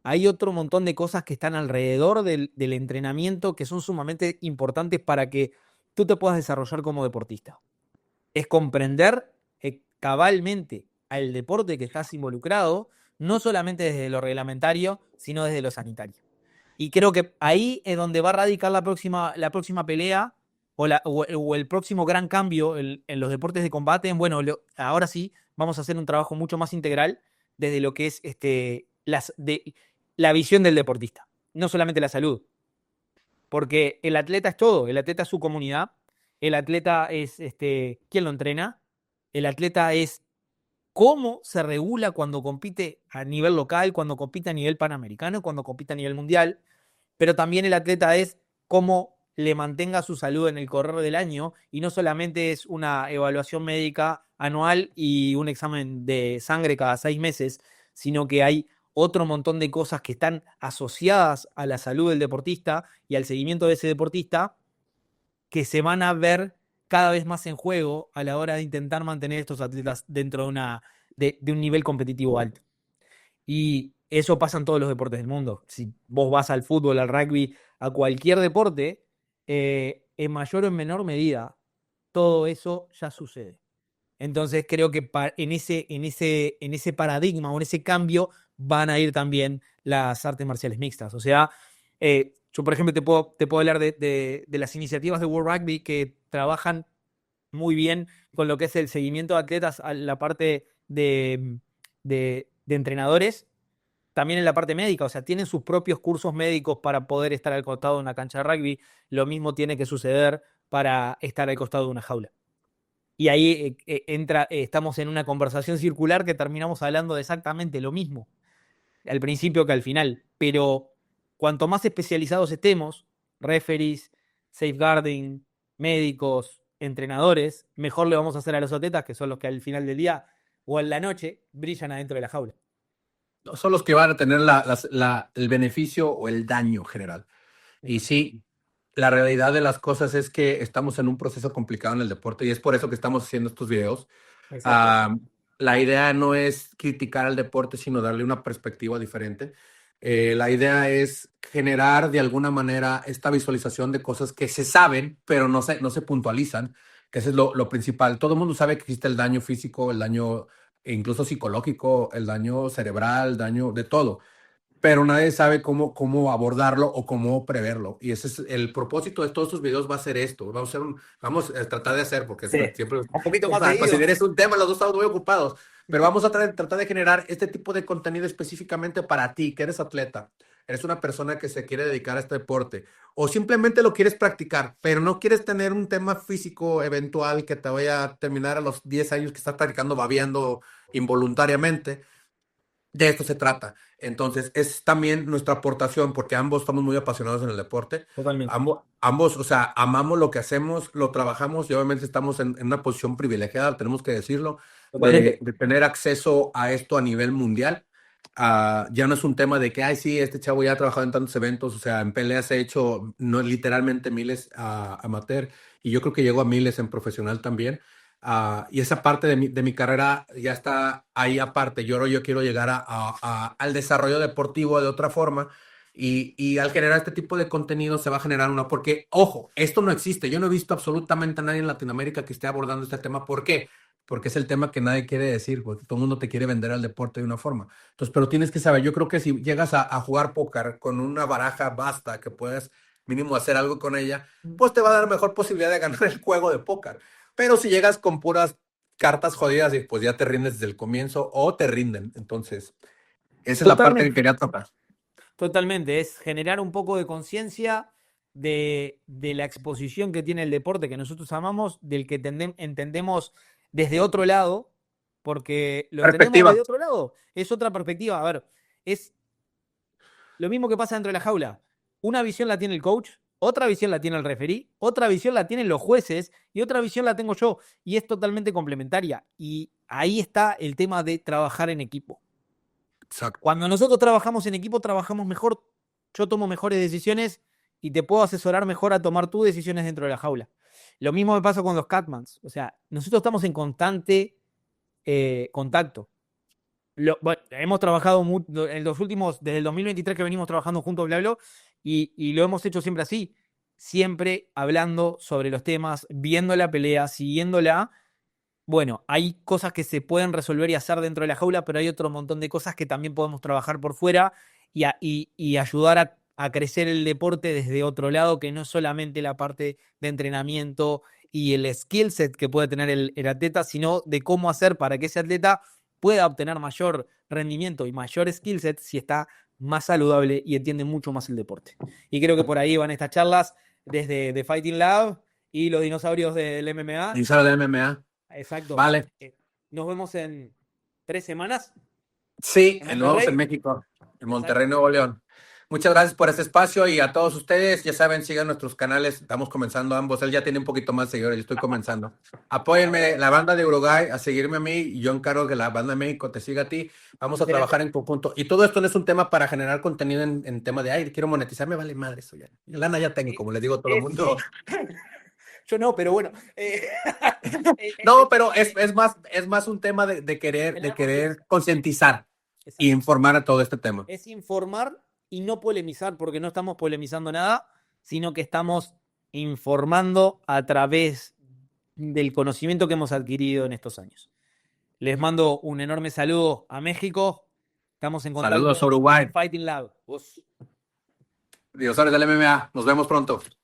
hay otro montón de cosas que están alrededor del entrenamiento que son sumamente importantes para que tú te puedas desarrollar como deportista. Es comprender cabalmente al deporte que estás involucrado, no solamente desde lo reglamentario, sino desde lo sanitario. Y creo que ahí es donde va a radicar la próxima pelea o el próximo gran cambio en los deportes de combate. Bueno, ahora sí vamos a hacer un trabajo mucho más integral desde lo que es la visión del deportista, no solamente la salud. Porque el atleta es todo, el atleta es su comunidad, el atleta es quién lo entrena, el atleta es cómo se regula cuando compite a nivel local, cuando compite a nivel panamericano, cuando compite a nivel mundial, pero también el atleta es cómo le mantenga su salud en el correr del año y no solamente es una evaluación médica anual y un examen de sangre cada 6 meses, sino que hay otro montón de cosas que están asociadas a la salud del deportista y al seguimiento de ese deportista que se van a ver cada vez más en juego a la hora de intentar mantener estos atletas dentro de un nivel competitivo alto. Y eso pasa en todos los deportes del mundo. Si vos vas al fútbol, al rugby, a cualquier deporte, en mayor o en menor medida, todo eso ya sucede. Entonces creo que en ese paradigma o en ese cambio van a ir también las artes marciales mixtas. O sea, yo por ejemplo te puedo hablar de las iniciativas de World Rugby que trabajan muy bien con lo que es el seguimiento de atletas a la parte de entrenadores, también en la parte médica, o sea, tienen sus propios cursos médicos para poder estar al costado de una cancha de rugby. Lo mismo tiene que suceder para estar al costado de una jaula. Y ahí estamos en una conversación circular que terminamos hablando de exactamente lo mismo, al principio que al final. Pero cuanto más especializados estemos, referees, safeguarding, médicos, entrenadores, mejor le vamos a hacer a los atletas, que son los que al final del día o en la noche brillan adentro de la jaula. No son los que van a tener el beneficio o el daño general. Y sí, la realidad de las cosas es que estamos en un proceso complicado en el deporte y es por eso que estamos haciendo estos videos. La idea no es criticar al deporte, sino darle una perspectiva diferente. La idea es generar de alguna manera esta visualización de cosas que se saben, pero no se puntualizan, que eso es lo principal. Todo el mundo sabe que existe el daño físico, el daño incluso psicológico, el daño cerebral, el daño de todo, pero nadie sabe cómo abordarlo o cómo preverlo. Y ese es el propósito de todos estos videos, va a ser esto. Vamos a tratar de hacer, porque Sí, siempre un poquito más pues, seguido. es un tema, los dos estamos muy ocupados, pero vamos a tratar de generar este tipo de contenido específicamente para ti, que eres atleta, eres una persona que se quiere dedicar a este deporte, o simplemente lo quieres practicar, pero no quieres tener un tema físico eventual que te vaya a terminar a los 10 años que estás practicando, babeando involuntariamente. De esto se trata. Entonces, es también nuestra aportación, porque ambos estamos muy apasionados en el deporte. Totalmente. Ambos, o sea, amamos lo que hacemos, lo trabajamos y obviamente estamos en una posición privilegiada, tenemos que decirlo, de tener acceso a esto a nivel mundial. Ya no es un tema de que, ay, sí, este chavo ya ha trabajado en tantos eventos, o sea, en peleas he hecho no, literalmente miles amateur y yo creo que llego a miles en profesional también. Y esa parte de mi carrera ya está ahí aparte. Yo quiero llegar al desarrollo deportivo de otra forma y al generar este tipo de contenido se va a generar una... Porque, ojo, esto no existe. Yo no he visto absolutamente a nadie en Latinoamérica que esté abordando este tema. ¿Por qué? Porque es el tema que nadie quiere decir, porque todo el mundo te quiere vender al deporte de una forma. Entonces, pero tienes que saber, yo creo que si llegas a jugar póker con una baraja basta, que puedes mínimo hacer algo con ella, pues te va a dar mejor posibilidad de ganar el juego de póker. Pero si llegas con puras cartas jodidas y pues ya te rindes desde el comienzo o te rinden. Entonces, esa es la parte que quería tocar. Totalmente, es generar un poco de conciencia de la exposición que tiene el deporte que nosotros amamos, del que entendemos desde otro lado, porque lo entendemos desde otro lado, es otra perspectiva. A ver, es lo mismo que pasa dentro de la jaula. Una visión la tiene el coach, otra visión la tiene el referee, otra visión la tienen los jueces y otra visión la tengo yo. Y es totalmente complementaria. Y ahí está el tema de trabajar en equipo. Exacto. Cuando nosotros trabajamos en equipo, trabajamos mejor. Yo tomo mejores decisiones y te puedo asesorar mejor a tomar tus decisiones dentro de la jaula. Lo mismo me pasa con los Catmans. O sea, nosotros estamos en constante contacto. Bueno, hemos trabajado en los últimos, desde el 2023 que venimos trabajando juntos, bla, bla, y lo hemos hecho siempre así. Siempre hablando sobre los temas, viendo la pelea, siguiéndola. Bueno, hay cosas que se pueden resolver y hacer dentro de la jaula, pero hay otro montón de cosas que también podemos trabajar por fuera y ayudar a crecer el deporte desde otro lado, que no es solamente la parte de entrenamiento y el skill set que puede tener el atleta, sino de cómo hacer para que ese atleta pueda obtener mayor rendimiento y mayor skill set si está más saludable y entiende mucho más el deporte. Y creo que por ahí van estas charlas desde The Fighting Lab y los dinosaurios del MMA. Dinosaurios del MMA. Exacto. Vale. Nos vemos en 3 semanas. Sí, nos vemos en México, en Monterrey, Nuevo León. Muchas gracias por este espacio y a todos ustedes, ya saben, sigan nuestros canales, estamos comenzando ambos, él ya tiene un poquito más de seguidores, yo estoy comenzando. Apóyenme, la banda de Uruguay, a seguirme a mí y yo encargo que la banda de México te siga a ti, vamos a trabajar en conjunto. Y todo esto no es un tema para generar contenido en tema de, ay, quiero monetizar, me vale madre eso ya. Lana ya tengo, como les digo a todo el mundo. Yo no, pero bueno. No, pero es más un tema de querer concientizar y informar a todo este tema. Es informar y no polemizar, porque no estamos polemizando nada, sino que estamos informando a través del conocimiento que hemos adquirido en estos años. Les mando un enorme saludo a México. Estamos en contacto. Saludos a Uruguay. Fighting Lab. Diosores del MMA, nos vemos pronto.